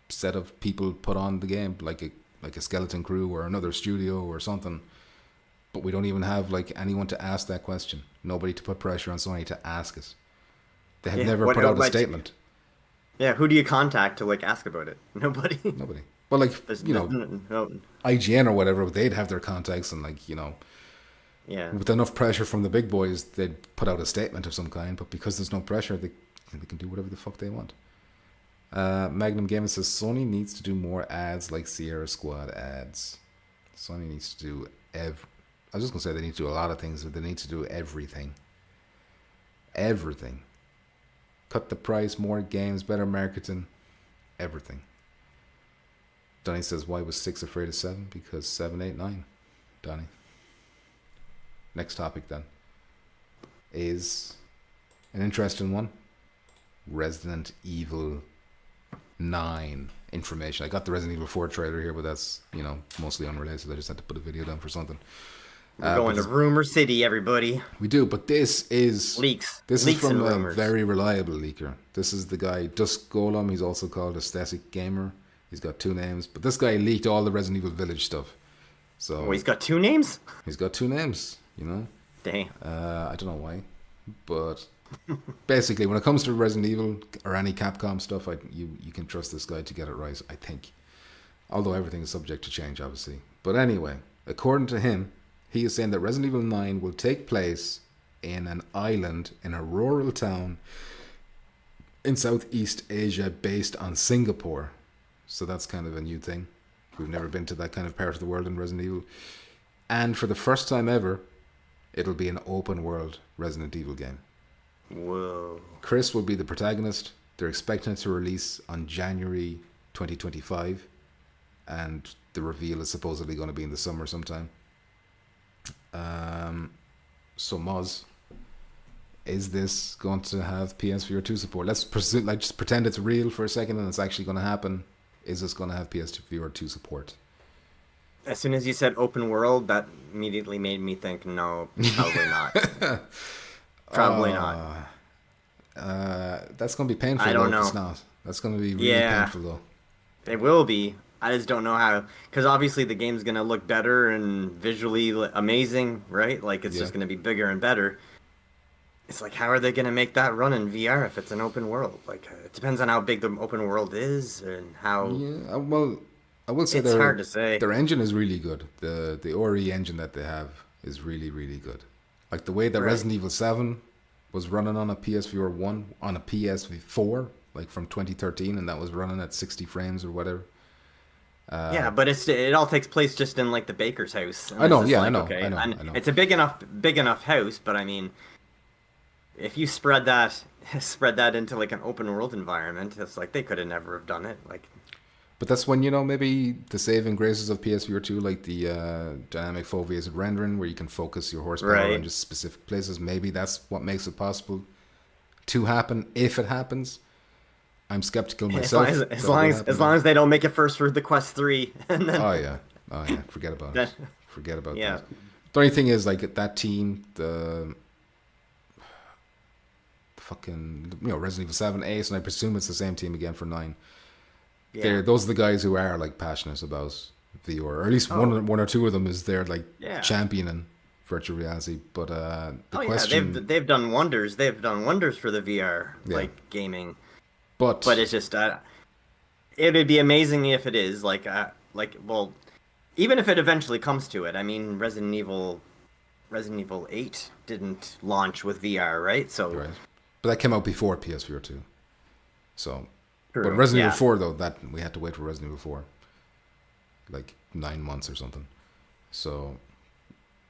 C: set of people put on the game, like a skeleton crew or another studio or something? but we don't even have like anyone to ask that question. Nobody to put pressure on Sony to ask us. They have
B: Yeah.
C: never
B: What?
C: put out a
B: What?
C: statement.
B: Yeah. Who do you contact to like ask about it? Nobody.
C: Nobody. But like
B: There's no.
C: IGN or whatever, they'd have their contacts and like
B: Yeah.
C: with enough pressure from the big boys, they'd put out a statement of some kind. But because there's no pressure, they can do whatever the fuck they want. Magnum Gaming says Sony needs to do more ads like Sierra Squad ads. Sony needs to do I was just gonna say they need to do a lot of things, but they need to do everything. Everything. Cut the price, more games, better marketing, everything. Donnie says, why was 6 afraid of 7? Because 7, 8, 9. Donnie. Next topic then is an interesting one. Resident Evil 9 information. I got the Resident Evil 4 trailer here, but that's, mostly unrelated. I just had to put a video down for something.
B: We're going to Rumor City, everybody.
C: We do, but this is
B: leaks.
C: This
B: leaks
C: is from a
B: rumors.
C: very reliable leaker. This is the guy Dusk Golem. He's also called Aesthetic Gamer. He's got 2 names, but this guy leaked all the Resident Evil Village stuff. So
B: he's got 2 names.
C: He's got 2 names.
B: Dang.
C: I don't know why, but basically, when it comes to Resident Evil or any Capcom stuff, you can trust this guy to get it right. I think, although everything is subject to change, obviously. But anyway, according to him, he is saying that Resident Evil 9 will take place in an island in a rural town in Southeast Asia based on Singapore. So that's kind of a new thing. We've never been to that kind of part of the world in Resident Evil. And for the first time ever, it'll be an open world Resident Evil game.
B: Whoa.
C: Chris will be the protagonist. They're expecting it to release on January 2025. And the reveal is supposedly going to be in the summer sometime. So Moz, is this going to have PSVR 2 support? Let's just pretend it's real for a second and it's actually going to happen. Is this going to have PSVR 2 support?
B: As soon as you said open world, that immediately made me think, no, probably not. Probably not.
C: That's going to be painful.
B: I don't
C: know.
B: know.
C: If it's not. That's going to be really painful, though.
B: It will be. I just don't know how, because obviously the game's going to look better and visually amazing, right? Like, it's just going to be bigger and better. It's like, how are they going to make that run in VR if it's an open world? Like, it depends on how big the open world is and how...
C: Yeah, well, I will say
B: it's hard to say.
C: Their engine is really good. The RE engine that they have is really, really good. Like, the way that Resident Evil 7 was running on a PSVR 1, on a PSV4, like from 2013, and that was running at 60 frames or whatever.
B: Yeah, but it all takes place just in like the baker's house.
C: I know, yeah,
B: like,
C: I know.
B: It's a big enough house, but I mean, if you spread that into like an open world environment, it's like they could have never have done it. Like,
C: but that's when maybe the saving graces of PSVR 2, like the dynamic foveated rendering, where you can focus your horsepower on just specific places. Maybe that's what makes it possible to happen if it happens. I'm skeptical myself.
B: As long as they don't make it first for the Quest 3. And then...
C: Oh yeah, forget about it. Forget about
B: that.
C: The only thing is, like, that team, the fucking Resident Evil 7, 8, and I presume it's the same team again for 9. Yeah. Those are the guys who are like passionate about VR, or at least one or two of them is there like championing virtual reality. But the question,
B: they've done wonders. They've done wonders for the VR like gaming. But it's just it would be amazing if it is well, even if it eventually comes to it. I mean, Resident Evil 8 didn't launch with VR, right? So,
C: but that came out before PSVR 2. So,
B: true.
C: But Resident Evil 4 though, that we had to wait for Resident Evil 4, like 9 months or something. So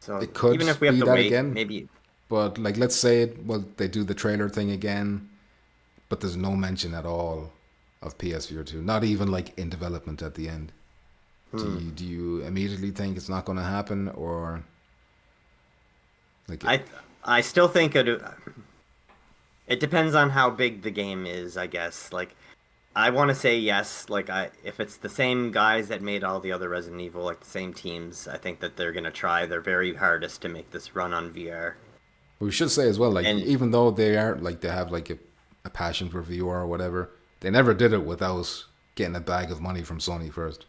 C: it could
B: even if we have to wait again, maybe.
C: But like, let's say they do the trailer thing again. But there's no mention at all of PSVR 2, not even like in development at the end. Do you immediately think it's not going to happen, or like?
B: I still think it depends on how big the game is, I guess. Like, I want to say yes. Like, if it's the same guys that made all the other Resident Evil, like the same teams, I think that they're going to try their very hardest to make this run on VR.
C: We should say as well, like, even though they are like, they have like a passion for VR or whatever, they never did it without getting a bag of money from Sony first.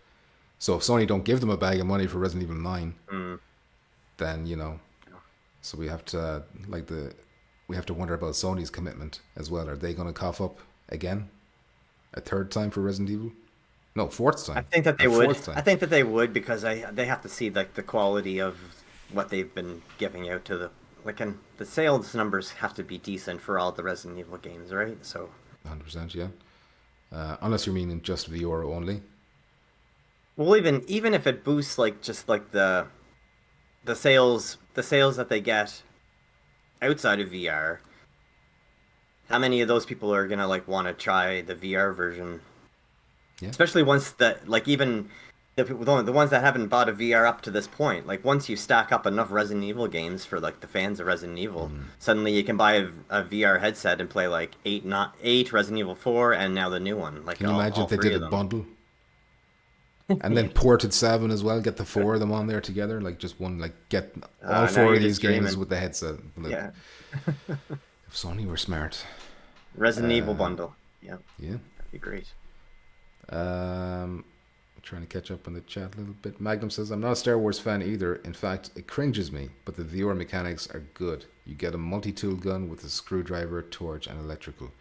C: So if Sony don't give them a bag of money for Resident Evil 9, then so we have to we have to wonder about Sony's commitment as well. Are they going to cough up again a third time for Resident Evil? No, fourth
B: I
C: time.
B: think that
C: A
B: they would.
C: fourth
B: I
C: time.
B: think that they would because they have to see like the quality of what they've been giving out to the like and the sales numbers have to be decent for all the Resident Evil games, right? So
C: 100%, yeah. Unless you're meaning just VR only.
B: well, even if it boosts like just like the sales that they get outside of VR, how many of those people are gonna like want to try the VR version?
C: Yeah.
B: Especially once that like even the ones that haven't bought a VR up to this point, like once you stack up enough Resident Evil games for like the fans of Resident Evil, suddenly you can buy a VR headset and play like eight Resident Evil 4 and now the new one, like
C: Can you imagine
B: all
C: if they
B: three
C: did
B: of
C: a
B: them.
C: bundle? And then ported 7 as well, get the 4 of them on there together, like just one, like get all
B: Now
C: 4
B: you're
C: of these
B: just
C: games
B: gaming.
C: with the headset. Like,
B: Yeah,
C: if Sony were smart.
B: Resident Evil
C: Uh,
B: bundle. Yeah,
C: yeah.
B: that'd be great.
C: Trying to catch up on the chat a little bit. Magnum says, I'm not a Star Wars fan either. In fact, it cringes me, but the VR mechanics are good. You get a multi-tool gun with a screwdriver, torch, and electrical.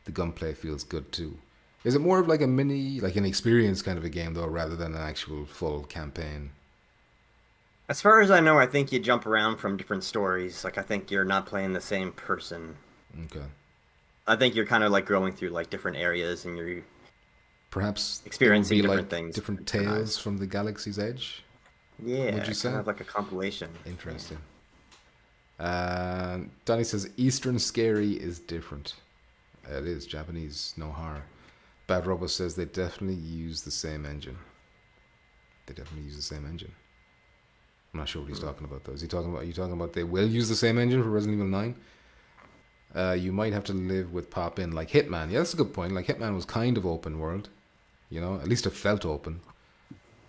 C: The gunplay feels good too. Is it more of like a mini, like an experience kind of a game though, rather than an actual full campaign?
B: As far as I know, I think you jump around from different stories. Like I think you're not playing the same person.
C: Okay.
B: I think you're kind of like going through like different areas and you're
C: Perhaps it would
B: experiencing
C: be
B: different
C: like
B: things
C: different
B: with different
C: tales
B: eyes.
C: from the galaxy's edge. Would
B: Yeah,
C: you
B: kind
C: say?
B: of like a compilation.
C: Interesting. Donnie says Eastern scary is different. It is Japanese, no horror. Bad Robo says they definitely use the same engine. They definitely use the same engine. I'm not sure what he's talking about though. Is he talking about? Are you talking about they will use the same engine for Resident Evil 9? You might have to live with pop in like Hitman. Yeah, that's a good point. Like Hitman was kind of open world, at least it felt open,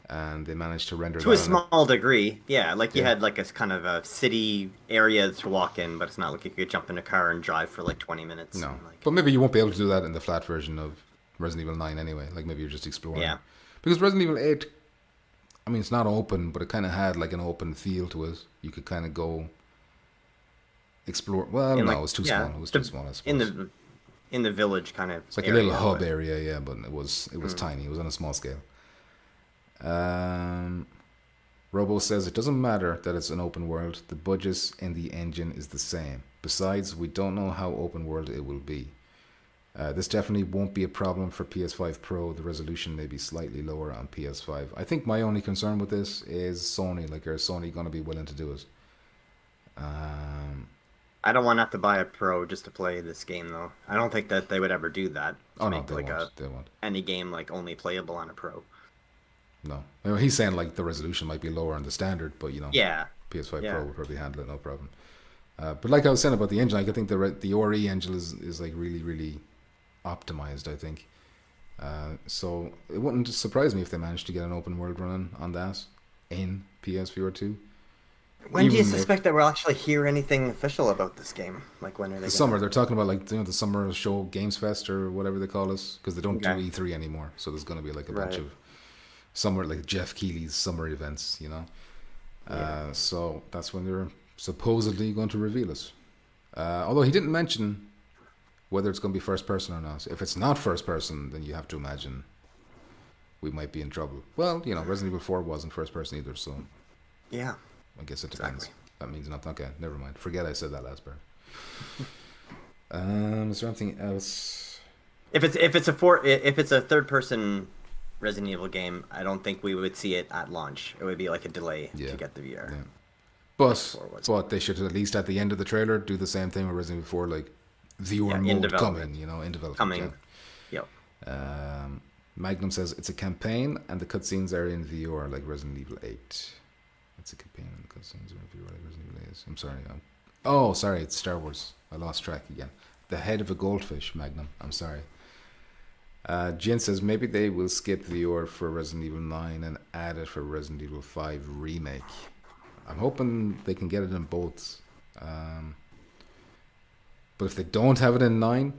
C: and they managed to render
B: To
C: that
B: a
C: on it.
B: small degree, yeah. Like you
C: Yeah.
B: had like a kind of a city area to walk in, but it's not like you could jump in a car and drive for like 20 minutes.
C: No,
B: And like,
C: but maybe you won't be able to do that in the flat version of Resident Evil 9 anyway. Like maybe you're just exploring.
B: yeah,
C: Because Resident Evil 8, I mean, it's not open, but it kind of had like an open feel to it. You could kind of go explore. Well,
B: in
C: no,
B: like
C: it was too
B: yeah,
C: small. It was too small, I
B: in
C: suppose.
B: the village kind of
C: It's like a
B: area.
C: little hub
B: But
C: area, yeah, but it was tiny. It was on a small scale. Um, Robo says it doesn't matter that it's an open world. The budget in the engine is the same. Besides, we don't know how open world it will be. This definitely won't be a problem for PS5 Pro. The resolution may be slightly lower on PS5. I think my only concern with this is Sony. Like, are Sony going to be willing to do it?
B: I don't want to have to buy a pro just to play this game though. I don't think that they would ever do that
C: Oh
B: to
C: no,
B: make
C: they
B: like a
C: won't. They won't.
B: any game like only playable on a pro.
C: No. I mean, he's saying like the resolution might be lower on the standard, but
B: Yeah,
C: PS5
B: yeah.
C: Pro would probably handle it no problem. But like I was saying about the engine, like I think the RE engine is like really really optimized. I think. So it wouldn't surprise me if they managed to get an open world running on that in PSVR 2.
B: When do you
C: Even if
B: suspect that we'll actually hear anything official about this game? Like when are they
C: the
B: gonna?
C: summer they're talking about, like the summer show Games Fest or whatever they call it, because they don't do
B: Okay.
C: E3 anymore. So there's going to be like a bunch
B: Right.
C: of summer, like Jeff Keighley's summer events.
B: Yeah.
C: So that's when they're supposedly going to reveal it. Although he didn't mention whether it's going to be first person or not. If it's not first person, then you have to imagine we might be in trouble. Well, Resident Evil 4 wasn't first person either, so
B: Yeah.
C: I guess it depends.
B: Exactly.
C: That means nothing. Okay, never mind. Forget I said that last part. Is there anything else?
B: If it's a third person Resident Evil game, I don't think we would see it at launch. It would be like a delay
C: Yeah.
B: to get the VR.
C: Yeah. But
B: 4 was.
C: but they should at least at the end of the trailer do the same thing with Resident Evil 4, like VR
B: Yeah, in
C: mode
B: development.
C: coming, in development.
B: Coming. Yep.
C: Yeah. Magnum says it's a campaign and the cutscenes are in VR like Resident Evil 8. It's a campaign and the cutscenes are in VR like Resident Evil 8. I'm sorry. Sorry, it's Star Wars. I lost track again. The head of a goldfish, Magnum. I'm sorry. Jin says maybe they will skip VR for Resident Evil 9 and add it for Resident Evil 5 Remake. I'm hoping they can get it in both. But if they don't have it in 9,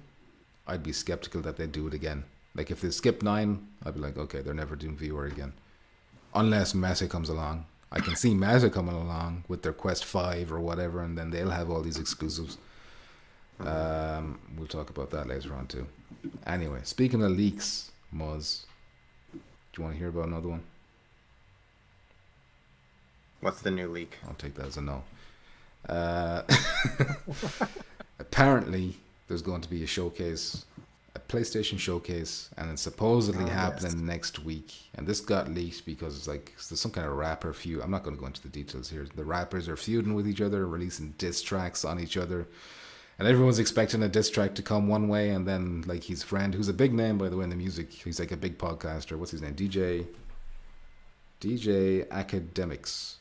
C: I'd be skeptical that they do it again. Like if they skip 9, I'd be like, okay, they're never doing VR again. Unless Messi comes along I can see Meta coming along with their Quest 5 or whatever, and then they'll have all these exclusives. We'll talk about that later on too. Anyway, speaking of leaks, Muzz, do you want to hear about another one?
B: What's the new leak?
C: I'll take that as a no. Apparently, there's going to be a showcase, a PlayStation showcase, and it's supposedly happening next week. And this got leaked because it's like there's some kind of rapper feud. I'm not going to go into the details here. The rappers are feuding with each other, releasing diss tracks on each other. And everyone's expecting a diss track to come one way, and then like his friend, who's a big name by the way in the music, he's like a big podcaster. What's his name? DJ Academics.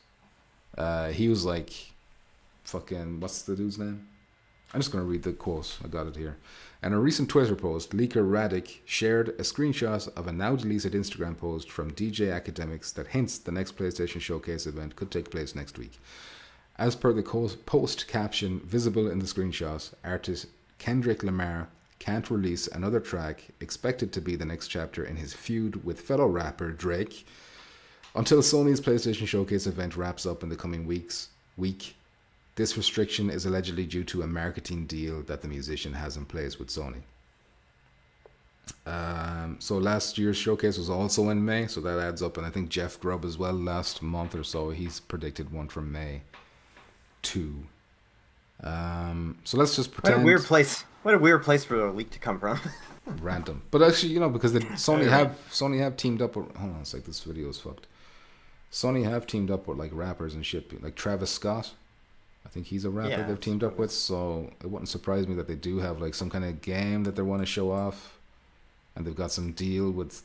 C: He was like, fucking, what's the dude's name? I'm just gonna read the quote. I got it here. In a recent Twitter post, leaker Radic shared a screenshot of a now deleted Instagram post from DJ Academics that hints the next PlayStation Showcase event could take place next week. As per the post caption visible in the screenshot, artist Kendrick Lamar can't release another track expected to be the next chapter in his feud with fellow rapper Drake until Sony's PlayStation Showcase event wraps up in the coming week. This restriction is allegedly due to a marketing deal that the musician has in place with Sony. So last year's showcase was also in May, so that adds up. And I think Jeff Grubb as well last month or so, he's predicted one from May too. So let's just pretend.
B: What a weird place for a leak to come from.
C: Random, but actually, because Sony have teamed up with. Hold on a sec, this video is fucked. Sony have teamed up with like rappers and shit, like Travis Scott. I think he's a rapper they've teamed up with, so it wouldn't surprise me that they do have like some kind of game that they want to show off, and they've got some deal with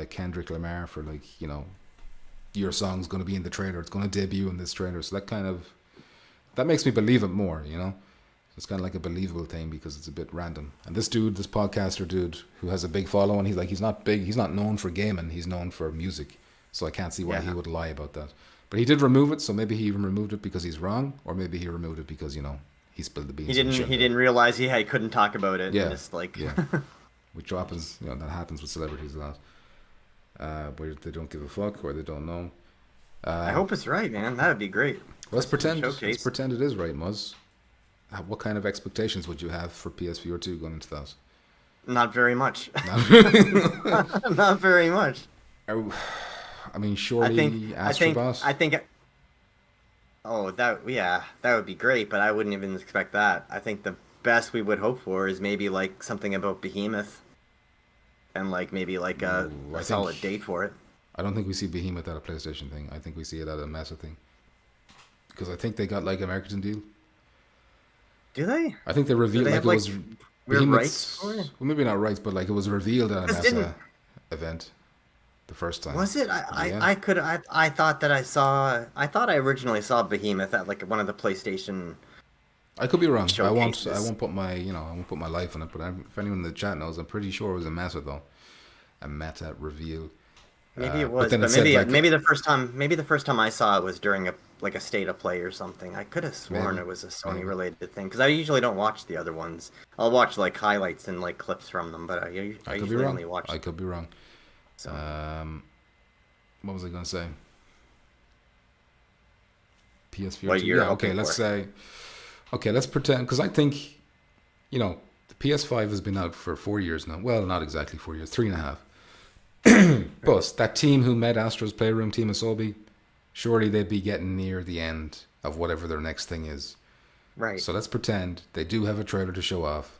C: Kendrick Lamar for like, your song's going to be in the trailer, it's going to debut in this trailer, so that makes me believe it more, It's kind of like a believable thing because it's a bit random. And this podcaster dude who has a big following, he's not big, he's not known for gaming, he's known for music, so I can't see why he would lie about that. But he did remove it, so maybe he even removed it because he's wrong, or maybe he removed it because, he spilled the beans.
B: He didn't realize he couldn't talk about it.
C: Yeah.
B: Just like
C: Which happens, that happens with celebrities a lot. Where they don't give a fuck, or they don't know.
B: I hope it's right, man. That would be great.
C: Let's pretend it is right, Muzz. What kind of expectations would you have for PSVR 2 going into that?
B: Not very much. Not very much.
C: I mean, surely Astrobot?
B: That would be great, but I wouldn't even expect that. I think the best we would hope for is maybe like something about Behemoth, and like maybe like a solid date for it.
C: I don't think we see Behemoth at a PlayStation thing. I think we see it at a Meta thing, because I think they got like a marketing deal.
B: Do they?
C: I think they revealed
B: it was
C: rights for it? Well, maybe not rights, but like it was revealed at a Meta event. The first time.
B: Was it? I thought I originally saw Behemoth at like one of the PlayStation.
C: I could be wrong.
B: Showcases.
C: I won't put my life on it. But if anyone in the chat knows, I'm pretty sure it was a Meta though. A Meta reveal.
B: Maybe it was, but maybe the first time I saw it was during a state of play or something. I could have sworn it was a Sony related thing because I usually don't watch the other ones. I'll watch like highlights and like clips from them, but I usually only watch.
C: I could be wrong. So. What was I going to say? PSVR 2. Yeah, okay, let's pretend, because I think, the PS5 has been out for 4 years now. Well, not exactly 4 years, 3.5. But that team who made Astro's Playroom, Team Asobi, surely they'd be getting near the end of whatever their next thing is.
B: Right.
C: So let's pretend they do have a trailer to show off.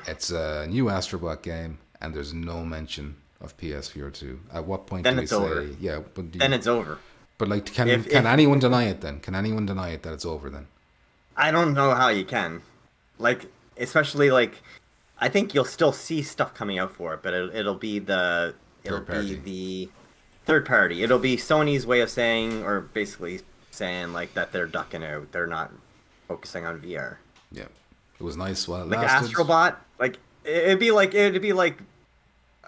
C: It's a new Astrobot game, and there's no mention of PSVR 2. At what point do we say
B: over.
C: Yeah, but
B: then it's over.
C: But like, can anyone deny it then? Can anyone deny it that it's over then?
B: I don't know how you can. Like, especially like, I think you'll still see stuff coming out for it, but it'll be the third party. It'll be Sony's way of saying, or basically saying like that they're ducking out. They're not focusing on VR.
C: Yeah, it was nice while it
B: like
C: lasted.
B: Astrobot, like it'd be like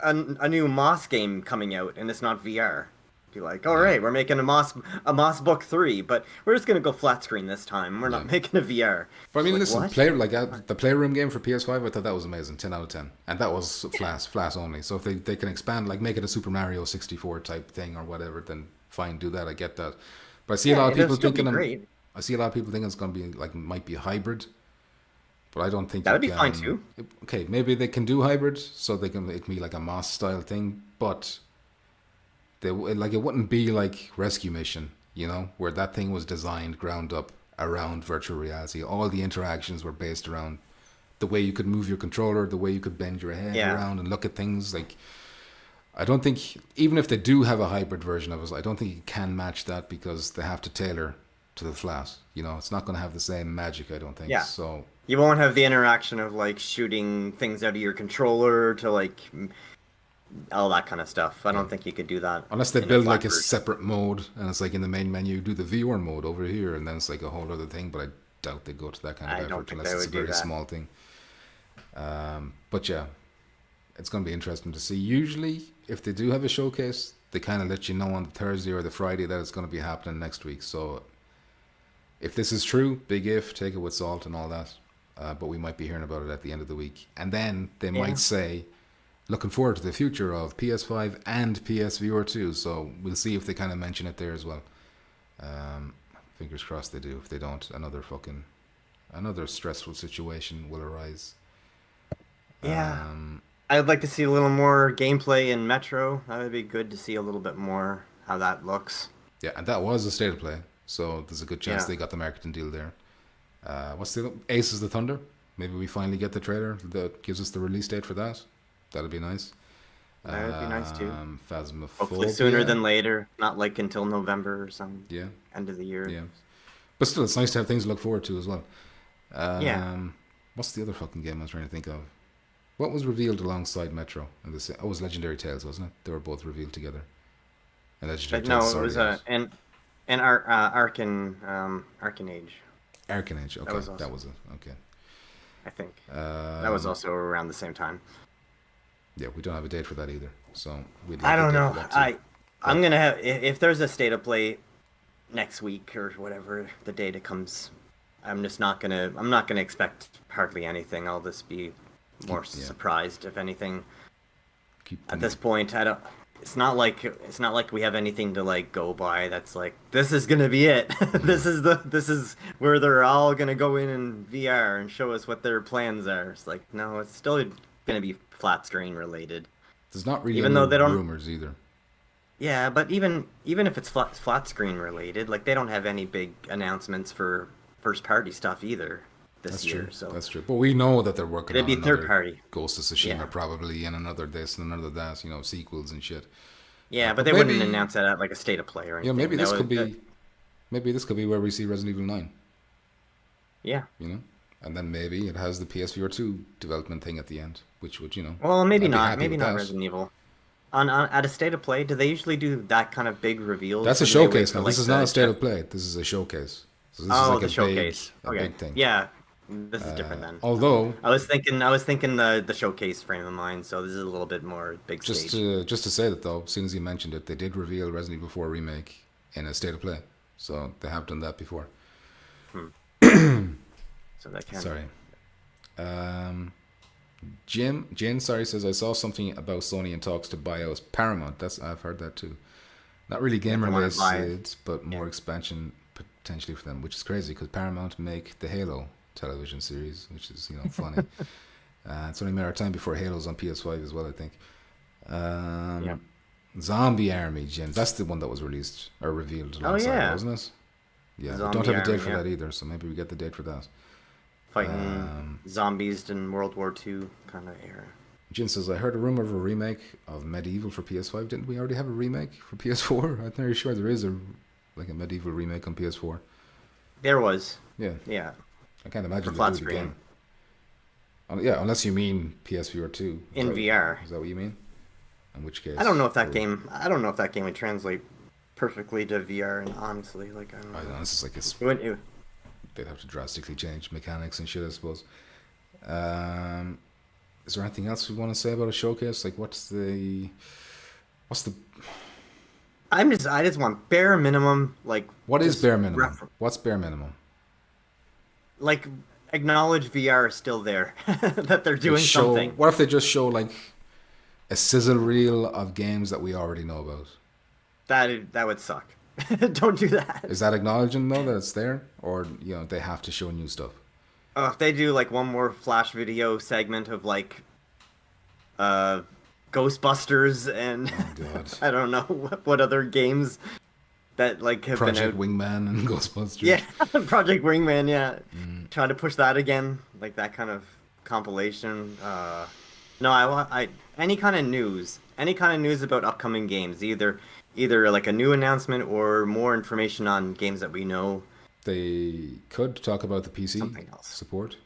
B: a new Moss game coming out, and it's not VR. Be like, all right, we're making a Moss Book 3, but we're just gonna go flat screen this time. We're not making a VR.
C: But I mean, listen, the Playroom game for PS5, I thought that was amazing, 10 out of 10, and that was flat only. So if they can expand, like make it a Super Mario 64 type thing or whatever, then fine, do that. I get that. But I see a
B: Yeah,
C: lot of
B: it'll
C: people
B: still be
C: thinking
B: great.
C: I see a lot of people thinking it's going to be like might be hybrid, but I don't think
B: That
C: you
B: would be fine
C: can.
B: too.
C: Okay, maybe they can do hybrid, so it can be like a Moss style thing, but like it wouldn't be like Rescue Mission, where that thing was designed ground up around virtual reality. All the interactions were based around the way you could move your controller, the way you could bend your head
B: Yeah.
C: around and look at things. Like I don't think even if they do have a hybrid version of it, I don't think you can match that because they have to tailor to the flat. It's not going to have the same magic. I don't think
B: Yeah.
C: so.
B: You won't have the interaction of like shooting things out of your controller to like all that kind of stuff. I
C: Yeah.
B: don't think you could do that
C: Unless they
B: in a
C: build like
B: flat
C: a
B: version.
C: separate mode and it's like in the main menu, do the VR mode over here, and then it's like a whole other thing. But I doubt they go to that kind of
B: I don't
C: effort
B: think
C: unless
B: they
C: it's a
B: would do
C: very
B: that.
C: small thing. But yeah, it's going to be interesting to see. Usually, if they do have a showcase, they kind of let you know on the Thursday or the Friday that it's going to be happening next week. So if this is true, big if, take it with salt and all that. But we might be hearing about it at the end of the week. And then they
B: Yeah.
C: might say, looking forward to the future of PS5 and PSVR 2. So we'll see if they kind of mention it there as well. Um, Fingers crossed they do. If they don't, another stressful situation will arise.
B: Yeah.
C: Um,
B: I'd like to see a little more gameplay in Metro. That would be good to see a little bit more how that looks.
C: yeah, and that was a state of play. So there's a good chance
B: Yeah.
C: they got the marketing deal there. What's the Aces the Thunder? Maybe we finally get the trailer that gives us the release date for that. That'd be nice.
B: That would be nice too. Hopefully sooner
C: Phasmophobia.
B: than later, not like until November or some
C: Yeah,
B: end of the year.
C: yeah. But still, it's nice to have things to look forward to as well.
B: Yeah.
C: What's the other fucking game I was trying to think of? What was revealed alongside Metro? And this, oh, it was Legendary Tales, wasn't it? They were both revealed together. And Legendary
B: But
C: Tales
B: no,
C: is
B: it was
C: already out.
B: an Arcan Age.
C: Arcanage.
B: That
C: Okay,
B: was
C: that
B: also,
C: was it. Okay.
B: I think. That was also around the same time.
C: Yeah, we don't have a date for that either. So we'd
B: I
C: like a
B: don't
C: date for
B: know.
C: that too.
B: I'm
C: But
B: gonna have if there's a state of play next week or whatever the date it comes. I'm not gonna expect hardly anything. I'll just be more
C: yeah,
B: surprised if anything.
C: keep
B: At
C: them.
B: this point, I don't. It's not like we have anything to like go by. That's like this is gonna be it.
C: Yeah.
B: This is where they're all gonna go in VR and show us what their plans are. It's like no, it's still gonna be flat screen related.
C: There's not really
B: Even
C: any
B: though they don't.
C: rumors either.
B: Yeah, but even if it's flat screen related, like they don't have any big announcements for first party stuff either this
C: That's true.
B: year. So
C: That's true. But we know that they're working
B: it'd
C: on
B: be third
C: another
B: party.
C: Ghost of
B: Yeah.
C: Tsushima probably and another this and another that, sequels and shit.
B: Yeah, but
C: But
B: they wouldn't
C: maybe,
B: announce that at like a state of play or anything.
C: maybe
B: That
C: this could
B: would,
C: be, maybe this could be where we see Resident Evil 9,
B: yeah.
C: and then maybe it has the PSVR 2 development thing at the end, which would,
B: Well, maybe
C: I'd be
B: not.
C: happy
B: Maybe
C: with
B: not
C: that.
B: Resident Evil. On at a state of play, do they usually do that kind of big reveals,
C: That's a
B: or do they wait
C: showcase
B: for
C: now. This
B: like
C: is not a
B: the
C: state of play. This is a showcase. So this is
B: oh
C: like
B: the showcase?
C: a
B: Okay,
C: big thing.
B: yeah, this is different then.
C: Although,
B: I was thinking the showcase frame of mind. So this is a little bit more big stage.
C: just to say that though, as soon as you mentioned it, they did reveal Resident Evil 4 remake in a state of play. So they have done that before.
B: Hmm. So that can.
C: Sorry. Um, Jin, sorry, says I saw something about Sony in talks to buy out Paramount. I've heard that too. Not really game
B: They wanna buy it.
C: related, but more
B: Yeah.
C: expansion potentially for them, which is crazy because Paramount make the Halo television series, which is funny. It's only a matter of time before Halo's on PS5 as well, I think.
B: Yeah.
C: Zombie Army, Jin. That's the one that was released or revealed
B: Oh
C: alongside,
B: yeah.
C: wasn't it? Yeah, we
B: Zombie
C: don't have a date
B: Army,
C: for
B: yeah.
C: that either, so maybe we get the date for that.
B: Fighting zombies in World War II kind of era.
C: Jin says, I heard a rumor of a remake of Medieval for PS5. Didn't we already have a remake for PS4? I'm very sure there is a Medieval remake on PS4.
B: There was.
C: Yeah,
B: Yeah.
C: I can't
B: For
C: imagine they
B: flat
C: do it
B: screen.
C: again. Yeah, unless you mean PSVR 2.
B: In VR.
C: Is that what you mean? In which case,
B: I don't know if that game. I don't know if that game would translate perfectly to VR. And honestly, like I don't
C: I don't
B: know.
C: know. This is like
B: It wouldn't- it-
C: they'd have to drastically change mechanics and shit, I suppose. Is there anything else we want to say about a showcase? Like, what's the
B: I just want bare minimum, like
C: what is
B: just
C: bare minimum?
B: refer-
C: What's bare minimum?
B: like acknowledge VR is still there, that they're doing
C: Show,
B: something.
C: what if they just show like a sizzle reel of games that we already know about?
B: That would suck. Don't do that.
C: Is that acknowledging though that it's there, or they have to show new stuff?
B: If they do like one more flash video segment of like uh Ghostbusters and
C: Oh God.
B: I don't know what other games that like have been
C: Project
B: out.
C: Wingman and Ghostbusters.
B: Yeah, Project Wingman, yeah.
C: Mm.
B: Trying to push that again, like that kind of compilation. No, I any kind of news about upcoming games, either like a new announcement or more information on games that we know,
C: They could talk about the PC
B: something else.
C: support.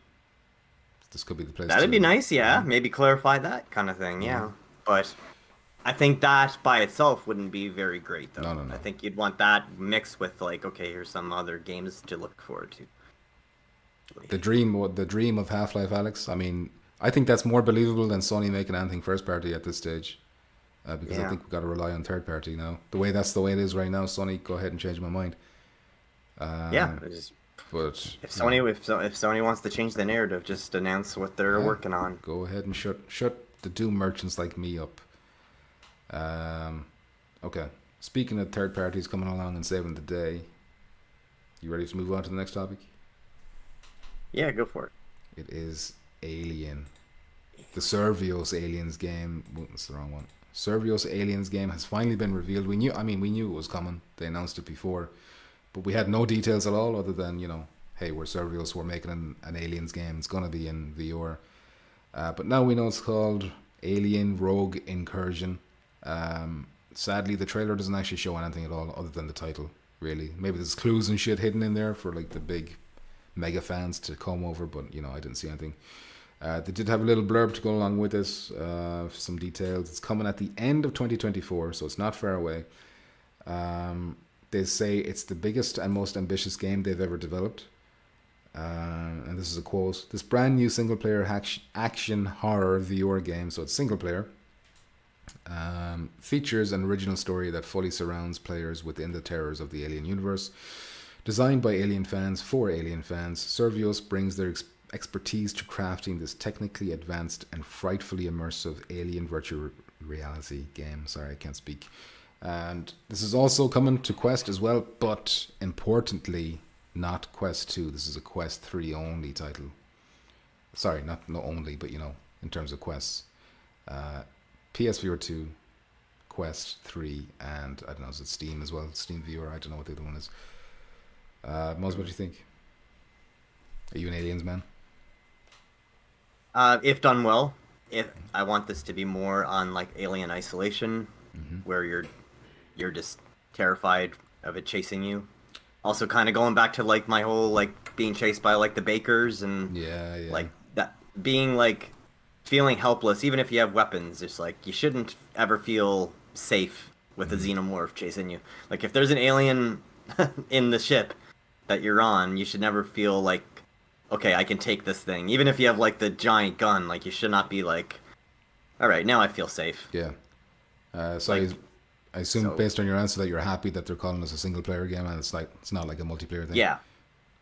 C: This could be the place
B: That'd be
C: to.
B: nice, yeah.
C: Yeah.
B: Maybe clarify that kind of thing,
C: Yeah.
B: yeah. But I think that by itself wouldn't be very great, though.
C: No, no, no.
B: I think you'd want that mixed with like, okay, here's some other games to look forward to.
C: The dream of Half-Life, Alex. I mean, I think that's more believable than Sony making anything first party at this stage. Because I
B: Yeah.
C: think we've got to rely on third party now. That's the way it is right now. Sony, go ahead and change my mind.
B: Yeah,
C: But
B: if Sony wants to change the narrative, just announce what they're
C: yeah,
B: working on.
C: go ahead and shut the Doom merchants like me up. Okay. Speaking of third parties coming along and saving the day, you ready to move on to the next topic?
B: Yeah, go for it.
C: It is Alien. The Servios Aliens game. Well, that's the wrong one. Servios Aliens game has finally been revealed. We knew it was coming. They announced it before, but we had no details at all other than hey, we're Servios. We're making an Aliens game. It's gonna be in VR. But now we know it's called Alien Rogue Incursion. Sadly, the trailer doesn't actually show anything at all other than the title. Really, maybe there's clues and shit hidden in there for like the big mega fans to come over, but I didn't see anything. They did have a little blurb to go along with this, some details. It's coming at the end of 2024, so it's not far away. They say it's the biggest and most ambitious game they've ever developed. And this is a quote: "This brand new single player action horror VR game, so it's single player, features an original story that fully surrounds players within the terrors of the Alien universe. Designed by Alien fans for Alien fans, Servios brings their expertise to crafting this technically advanced and frightfully immersive alien virtual reality game." Sorry, I can't speak. And this is also coming to Quest as well, but importantly, not Quest 2. This is a Quest 3 only title. Sorry, not only, but in terms of quests. PSVR 2, Quest 3, and I don't know, is it Steam as well? Steam VR, I don't know what the other one is. Moz, what do you think? Are you an Aliens man?
B: If done well, if I want this to be more on like Alien Isolation, where you're just terrified of it chasing you. Also, kind of going back to like my whole like being chased by like the Bakers and
C: Yeah.
B: like that being like feeling helpless, even if you have weapons. It's like you shouldn't ever feel safe with a xenomorph chasing you. Like if there's an alien in the ship that you're on, you should never feel like, okay, I can take this thing. Even if you have like the giant gun, like you should not be like, all right, now I feel safe.
C: Yeah. So
B: Like,
C: I assume
B: so-
C: based on your answer that you're happy that they're calling this a single player game and it's not like a multiplayer thing.
B: Yeah,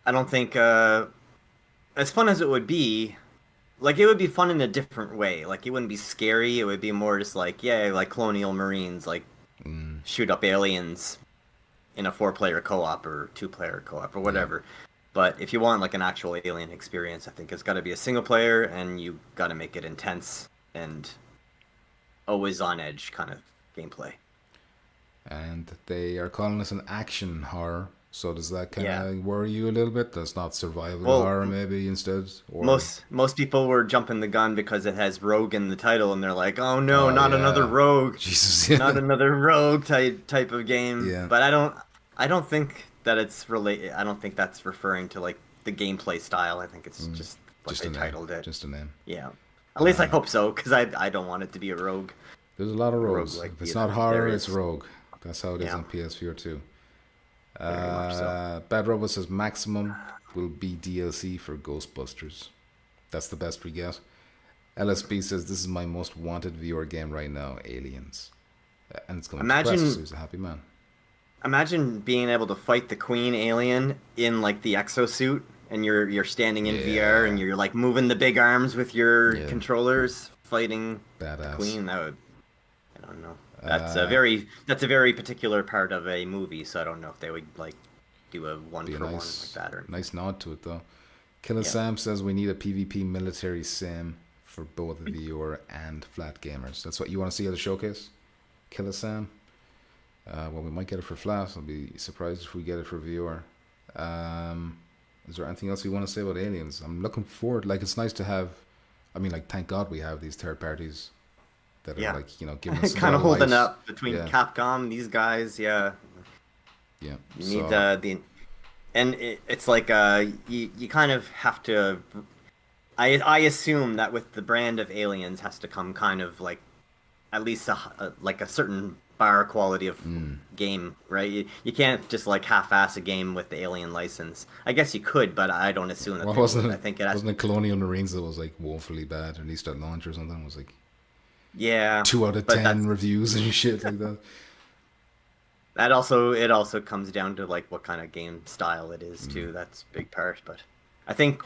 B: I don't think as fun as it would be, like it would be fun in a different way. Like it wouldn't be scary. It would be more just like, yeah, like Colonial Marines, like shoot up aliens in a 4-player co-op or 2-player co-op or whatever. But if you want like an actual alien experience, I think it's got to be a single player, and you got to make it intense and always on edge kind of gameplay.
C: And they are calling this an action horror. So does that kind
B: Yeah.
C: of worry you a little bit? That's not survival
B: Well,
C: horror maybe instead? Or
B: Most people were jumping the gun because it has Rogue in the title, and they're like, "Oh no,
C: Oh,
B: not
C: yeah.
B: another Rogue,
C: Jesus, yeah.
B: not another Rogue type of game."
C: Yeah.
B: But I don't think that it's related. I don't think that's referring to like the gameplay style. I think it's just what
C: just
B: they
C: a name.
B: titled it.
C: Just a name.
B: Yeah. At least I hope so, because I don't want it to be a Rogue.
C: There's a lot of rogues.
B: Roguelike
C: If it's
B: either.
C: not horror,
B: There
C: it's
B: is.
C: rogue. That's how it is
B: Yeah.
C: on PSVR 2.
B: Very much so.
C: Bad Robot says maximum will be DLC for Ghostbusters. That's the best we get. LSB says this is my most wanted VR game right now, Aliens. And it's coming to
B: Imagine-
C: Quest, so he's a happy man.
B: Imagine being able to fight the Queen alien in like the exosuit, and you're standing in VR, and you're like moving the big arms with your
C: Yeah.
B: controllers, fighting the
C: Badass.
B: Queen. That would, I don't know. That's a very particular part of a movie, so I don't know if they would like do a one
C: Be a
B: for one like
C: nice
B: that or
C: nice nod to it though. Killer
B: yeah.
C: Sam says we need a PvP military sim for both viewer and flat gamers. That's what you want to see at the showcase? Killer Sam? Well, we might get it for flat. I'll be surprised if we get it for viewer. Is there anything else you want to say about Aliens? I'm looking forward. Like, it's nice to have. I mean, like, thank God we have these third parties that are
B: Yeah.
C: like, giving us a
B: Kind
C: lot
B: of
C: of
B: holding
C: light.
B: up between
C: Yeah,
B: Capcom, these guys, yeah.
C: yeah.
B: You need
C: So
B: it's like you kind of have to. I assume that with the brand of Aliens has to come kind of like at least like a certain bar quality of game, right? You can't just like half-ass a game with the Alien license. I guess you could, but I don't assume that
C: well,
B: they would. I think it has.
C: wasn't it Colonial Marines that was like woefully bad, at least at launch or something? It was like
B: Yeah,
C: 2 out of 10
B: but
C: reviews and shit like that.
B: it also comes down to like what kind of game style it is too. That's a big part, but I think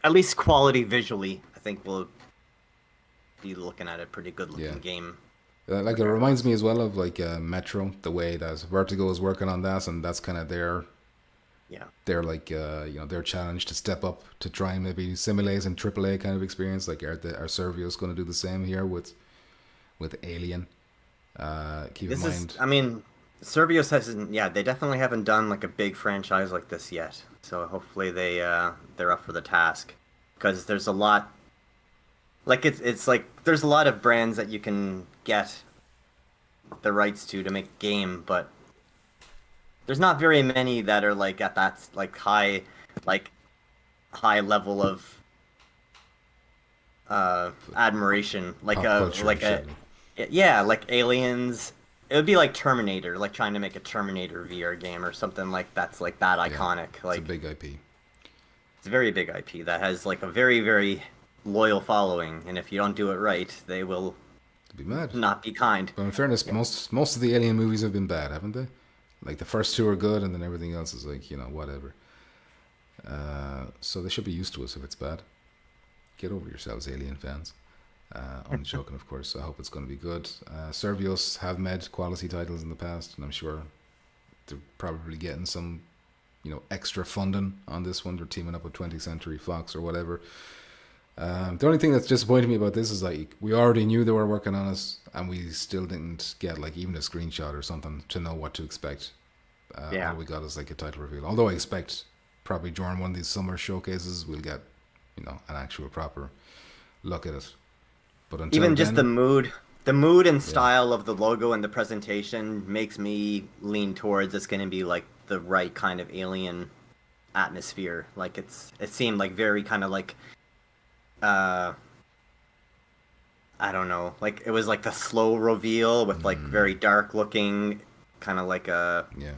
B: at least quality visually, I think we'll be looking at a pretty good
C: Yeah.
B: looking game.
C: Like it reminds me as well of like Metro, the way that Vertigo is working on that, and that's kind of
B: Yeah.
C: their like their challenge to step up to try and maybe simulate and AAA kind of experience. Like are Servio's going to do the same here with Alien? Keep in
B: This is,
C: mind,
B: I mean, Servios hasn't, yeah, they definitely haven't done like a big franchise like this yet. So hopefully they're up for the task because there's a lot, like it's like there's a lot of brands that you can get the rights to make a game, but there's not very many that are like at that like high level of admiration,
C: pop culture
B: like
C: and
B: a
C: shit.
B: yeah, like Aliens. It would be like Terminator, like trying to make a Terminator VR game or something like that's like that
C: Yeah,
B: iconic.
C: it's a
B: Like
C: big IP.
B: it's a very big IP that has like a very, very loyal following, and if you don't do it right, they will
C: To be mad.
B: not be kind.
C: But in fairness,
B: Yeah.
C: most of the Alien movies have been bad, haven't they? Like the first two are good, and then everything else is like whatever. So they should be used to us if it's bad. Get over yourselves, Alien fans. I'm joking, of course. I hope it's going to be good. Servios have made quality titles in the past, and I'm sure they're probably getting some, extra funding on this one. They're teaming up with 20th Century Fox or whatever. The only thing that's disappointed me about this is like we already knew they were working on it, and we still didn't get like even a screenshot or something to know what to expect.
B: Yeah.
C: All we got is like a title reveal. Although I expect probably during one of these summer showcases we'll get an actual proper look at it. But until
B: Even just
C: then,
B: the mood and
C: yeah,
B: style of the logo and the presentation makes me lean towards it's going to be like the right kind of alien atmosphere. Like it seemed like very kind of like uh I don't know, like it was like the slow reveal with like very dark looking kind of like a
C: yeah,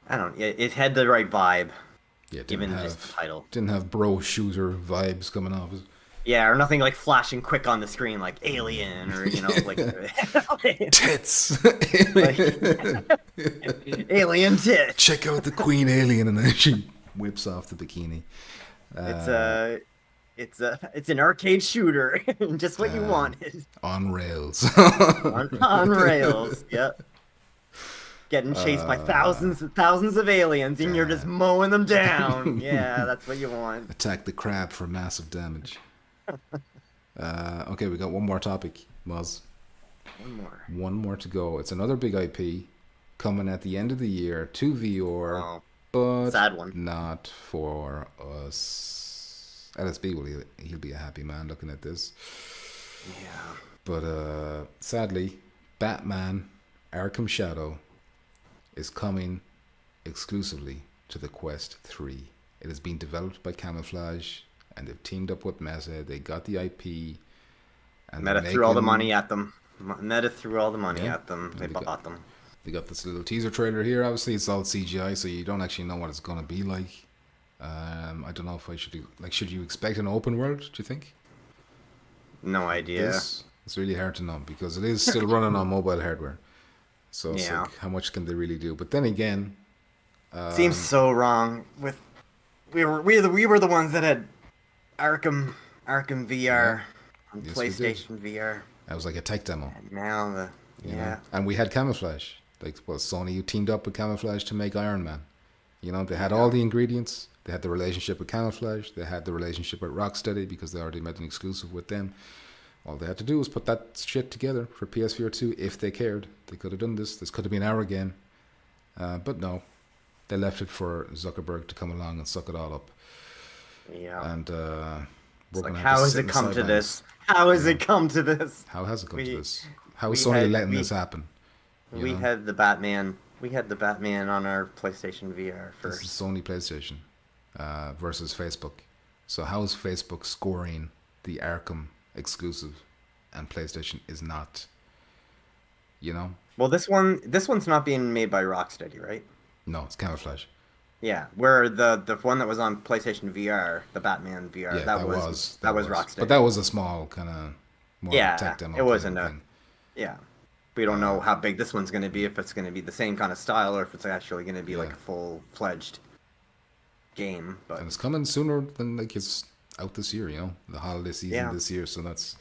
B: I don't it had the right vibe
C: yeah,
B: even just the title.
C: didn't have bro shooter vibes coming off it.
B: Yeah, or nothing like flashing quick on the screen like alien or like
C: Tits.
B: like alien tits.
C: Check out the Queen Alien, and then she whips off the bikini.
B: It's an arcade shooter, just what you wanted.
C: On rails.
B: On rails. Yep. Getting chased by thousands and thousands of aliens, and you're just mowing them down. Yeah, that's what you want.
C: Attack the crab for massive damage. Okay, we got one more topic, Moz. One more to go. It's another big IP coming at the end of the year to VR,
B: Oh,
C: but
B: sad one.
C: not for us. LSB will he'll be a happy man looking at this.
B: Yeah.
C: But sadly, Batman Arkham Shadow is coming exclusively to the Quest 3. It has been developed by Camouflage, and they've teamed up with Meta. They got the IP. And
B: Meta threw all the money at them. Meta threw all the money
C: Yeah.
B: at them. They bought them.
C: They got this little teaser trailer here. Obviously, it's all CGI, so you don't actually know what it's going to be like. I don't know if I should do... Like, should you expect an open world, do you think?
B: No idea.
C: It's really hard to know, because it is still running on mobile hardware. So it's
B: Yeah.
C: like, how much can they really do? But then again...
B: Seems so wrong. With we were the ones that had Arkham VR on
C: Yes, we did.
B: PlayStation VR.
C: That was like a tech demo.
B: And now
C: you know.
B: Yeah.
C: And we had Camouflage. Like, well, Sony teamed up with Camouflage to make Iron Man. You know, they had all
B: Yeah.
C: the ingredients. They had the relationship with Camouflage. They had the relationship with Rocksteady because they already made an exclusive with them. All they had to do was put that shit together for PSVR 2 if they cared. They could have done this. This could have been our game. But no, they left it for Zuckerberg to come along and suck it all up.
B: Yeah.
C: And
B: It's
C: we're
B: like,
C: going to have to
B: how has
C: sit
B: it
C: in the
B: come to
C: sidelines.
B: this? How has
C: Yeah.
B: it come to this?
C: How has it come to
B: We
C: this? How is
B: we
C: Sony
B: had
C: letting
B: we
C: this happen? You
B: we
C: know,
B: had the Batman. We had the Batman on our PlayStation VR
C: this is
B: first.
C: Sony PlayStation versus Facebook. So how is Facebook scoring the Arkham exclusive, and PlayStation is not? You know,
B: Well, this one's not being made by Rocksteady, right?
C: no, it's Camouflage.
B: Yeah, where the one that was on PlayStation VR, the Batman VR,
C: Yeah,
B: that was
C: but
B: Rocksteady.
C: that was a small kind of more of a tech
B: Yeah,
C: demo
B: it
C: kind of
B: wasn't a
C: thing.
B: yeah. We don't know how big this one's going to be, if it's going to be the same kind of style or if it's actually going to be
C: Yeah,
B: like a full-fledged game. But
C: and it's coming sooner than like it's out this year. You know, the holiday season
B: yeah,
C: this year, so that's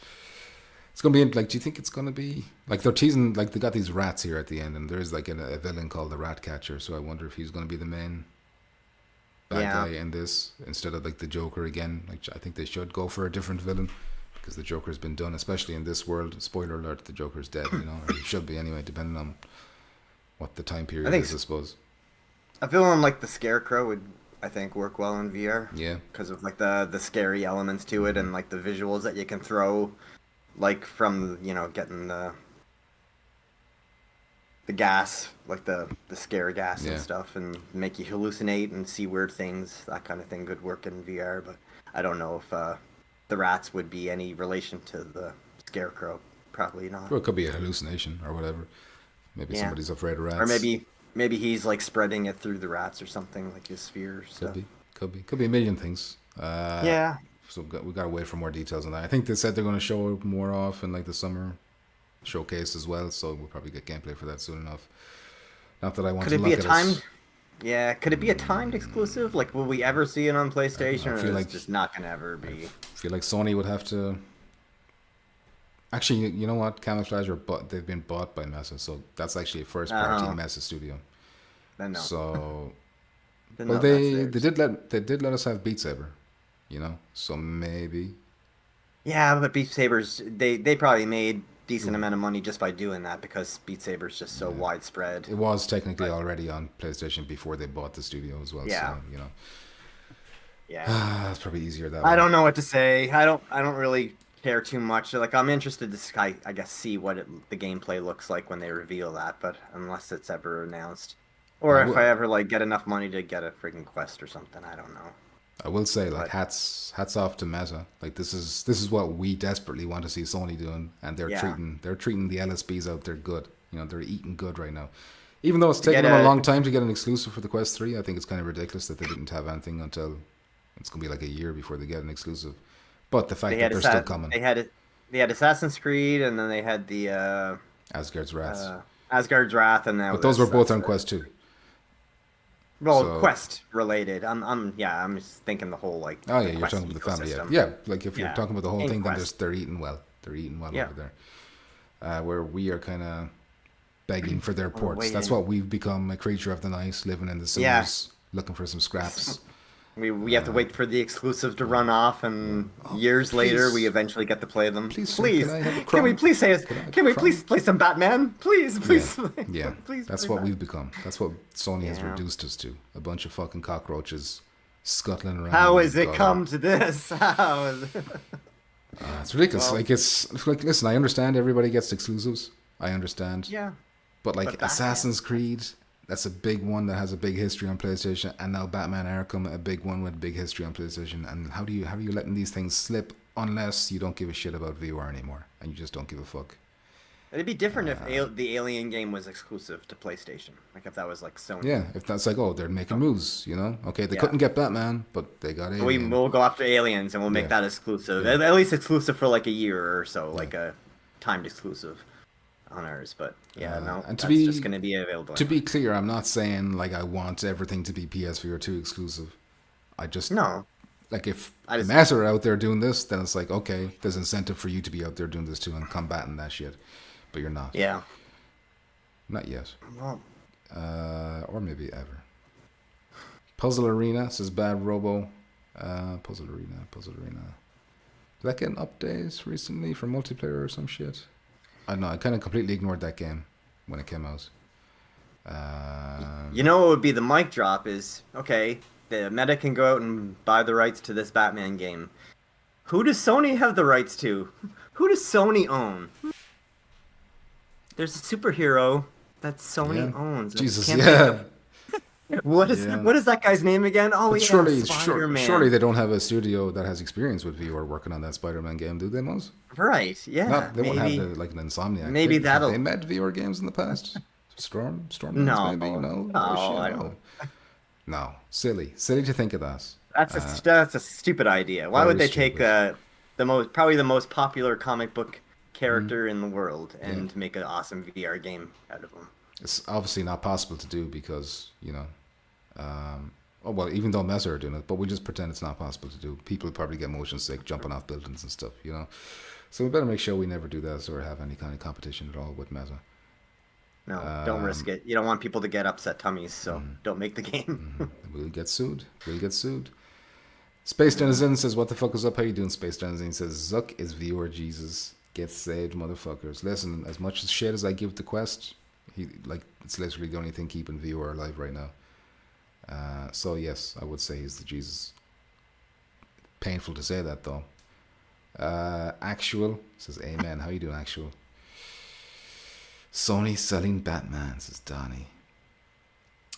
C: it's gonna be like. Do you think it's gonna be like they're teasing? Like they got these rats here at the end, and there's like a villain called the Rat Catcher. So I wonder if he's gonna be the main bad
B: yeah.
C: guy in this instead of like the Joker again. Like I think they should go for a different villain because the Joker's been done, especially in this world. Spoiler alert: the Joker's dead. You know, or he should be anyway, depending on what the time
B: I
C: period
B: think
C: is, I suppose.
B: I feel like the Scarecrow would, I think, work well in VR
C: Yeah.
B: because of like the scary elements to it and like the visuals that you can throw, like from getting the gas, like the scare gas and
C: Yeah.
B: stuff, and make you hallucinate and see weird things. That kind of thing could work in VR, but I don't know if the rats would be any relation to the Scarecrow. Probably not.
C: Well, it could be a hallucination or whatever. Maybe
B: Yeah,
C: somebody's afraid of
B: or
C: rats.
B: maybe he's like spreading it through the rats or something, like his sphere
C: Could
B: stuff.
C: be. Could be a million things.
B: Yeah,
C: So we got to wait for more details on that. I think they said they're going to show more off in like the summer showcase as well. So we'll probably get gameplay for that soon enough. Not that I want
B: could
C: to
B: it be
C: look
B: a
C: at
B: timed?
C: it.
B: Yeah, could it be a timed exclusive? Like, will we ever see it on PlayStation,
C: I
B: or
C: feel
B: is
C: like
B: it just not gonna ever be?
C: feel like Sony would have to. Actually, you know what? Camouflage they've been bought by Mesa, so that's actually a first party
B: Oh,
C: Mesa studio.
B: then no.
C: So
B: Then
C: well,
B: no, that's
C: they
B: theirs.
C: did let us have Beat Saber, you know. So maybe
B: Yeah, but Beat Saber's they probably made decent amount of money just by doing that because Beat Saber's just so
C: yeah.
B: widespread.
C: It was technically
B: But
C: already on PlayStation before they bought the studio as well.
B: yeah,
C: So you know,
B: yeah.
C: it's probably easier that
B: I
C: way.
B: don't know what to say. I don't really care too much. Like I'm interested to I guess see what the gameplay looks like when they reveal that, but unless it's ever announced.
C: But
B: Or if I ever like get enough money to get a freaking quest or something, I don't know.
C: I will say like
B: But
C: hats off to Meta. Like this is what we desperately want to see Sony doing, and
B: yeah,
C: they're treating the LSBs out there good. You know, they're eating good right now. Even though it's
B: to
C: taken
B: get
C: them a
B: a
C: long time to get an exclusive for the Quest 3, I think it's kind of ridiculous that they didn't have anything until it's gonna be like a year before they get an exclusive. But the
B: they
C: fact that
B: had
C: they're still
B: Assa-
C: coming,
B: they had it they had Assassin's Creed, and then they had the
C: Asgard's Wrath.
B: Asgard's Wrath, and now
C: But those were
B: this.
C: both
B: That's
C: on
B: it.
C: Quest 2.
B: Well,
C: So
B: quest related. I'm just thinking the whole like
C: oh
B: the
C: yeah, you're
B: quest
C: talking about the family. Yeah,
B: ecosystem.
C: yeah. Like if you're
B: Yeah,
C: talking about the whole
B: in
C: thing, then
B: quest.
C: they're eating well. They're eating well
B: Yeah,
C: over there. Where we are kind of begging for their
B: we're
C: ports. That's
B: waiting.
C: what we've become, a creature of the night, living in the
B: Yeah,
C: sewers, looking for some scraps.
B: we have to wait for the exclusive to run off, and
C: Oh,
B: years later we
C: please,
B: eventually get to play them.
C: please, sir, can
B: Please,
C: I have a
B: can we
C: crumb?
B: please say us?
C: Can I have a
B: Can we
C: crumb?
B: please play some Batman? Please,
C: Yeah,
B: please,
C: yeah.
B: please
C: That's
B: play
C: what
B: Batman.
C: we've become. That's what Sony has
B: Yeah.
C: reduced us to. A bunch of fucking cockroaches scuttling around
B: How
C: in
B: has
C: the
B: it
C: gutter.
B: come to this? How is it?
C: It's ridiculous.
B: Well,
C: Like it's like, listen, I understand everybody gets exclusives. I understand.
B: yeah,
C: But like
B: but Batman.
C: Assassin's Creed, that's a big one that has a big history on PlayStation, and now Batman Arkham, a big one with a big history on PlayStation. And how are you letting these things slip unless you don't give a shit about VR anymore and you just don't give a fuck?
B: It'd be different if the Alien game was exclusive to PlayStation. Like if that was like Sony.
C: Yeah, if that's like, oh, they're making moves, you know? Okay, they
B: Yeah.
C: couldn't get Batman, but they got Alien.
B: We'll go after Aliens and we'll make
C: Yeah,
B: that exclusive.
C: yeah,
B: At least exclusive for like a year or so,
C: yeah.
B: like a timed exclusive on ours. But yeah, no,
C: And
B: that's just going to be available
C: to
B: anyway.
C: be clear, I'm not saying like I want everything to be PSVR 2 exclusive. I just
B: No,
C: like if
B: I just
C: Meta are out there doing this, then it's like okay, there's incentive for you to be out there doing this too and combating that shit, but you're not.
B: yeah.
C: Not yet.
B: Well,
C: Or maybe ever. Puzzle Arena says Bad Robo. Puzzle Arena. Did that get an update recently for multiplayer or some shit? I don't know. I kind of completely ignored that game when it came out.
B: you know what would be the mic drop is, okay, the Meta can go out and buy the rights to this Batman game. Who does Sony have the rights to? Who does Sony own? There's a superhero that Sony owns.
C: Jesus, yeah.
B: What is that guy's name again? Oh,
C: But
B: yeah, Spider-Man.
C: surely they don't have a studio that has experience with VR working on that Spider-Man game, do they, Muzz?
B: Right, yeah.
C: They won't
B: maybe.
C: have like an Insomniac.
B: Maybe that'll.
C: Have they made VR games in the past? Storm
B: No,
C: maybe? No,
B: I don't.
C: No, silly to think of that.
B: That's a stupid idea. Why would they take probably the most popular comic book character in the world and make an awesome VR game out of him?
C: It's obviously not possible to do because even though Mesa are doing it, but we just pretend it's not possible to do. People probably get motion sick jumping off buildings and stuff, So we better make sure we never do that or have any kind of competition at all with Mesa.
B: No, don't risk it. You don't want people to get upset tummies, so don't make the game.
C: We'll get sued. Space Denizen says, "What the fuck is up? How you doing, Space Denizen?" Says, "Zuck is viewer Jesus. Get saved, motherfuckers." Listen, as much shit as I give the Quest, it's literally the only thing keeping viewer alive right now. So yes, I would say he's the Jesus. Painful to say that though. Actual says, "Amen." How you doing, Actual? Sony selling Batman, says Donnie.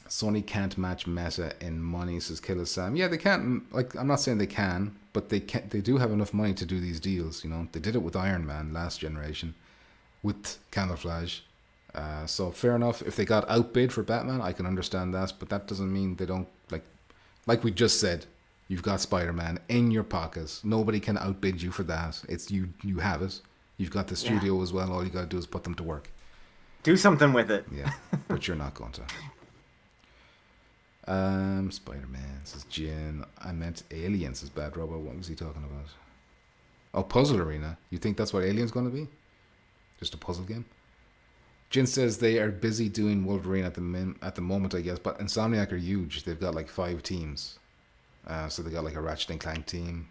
C: Sony can't match Meta in money, says Killer Sam. Yeah, they can't. I'm not saying they can, but they can. They do have enough money to do these deals. They did it with Iron Man last generation, with Camouflage. So fair enough. If they got outbid for Batman, I can understand that, but that doesn't mean they don't like we just said. You've got Spider-Man in your pockets. Nobody can outbid you for that. It's you. You have it. You've got the studio as well. All you got to do is put them to work.
B: Do something with it.
C: Yeah, but you're not going to. Spider-Man, says Jin. I meant Alien, says Bad Robo. What was he talking about? Oh, Puzzle Arena. You think that's what Alien's going to be? Just a puzzle game? Jin says they are busy doing Wolverine at the moment, I guess. But Insomniac are huge. They've got 5 teams. So they got a Ratchet and Clank team,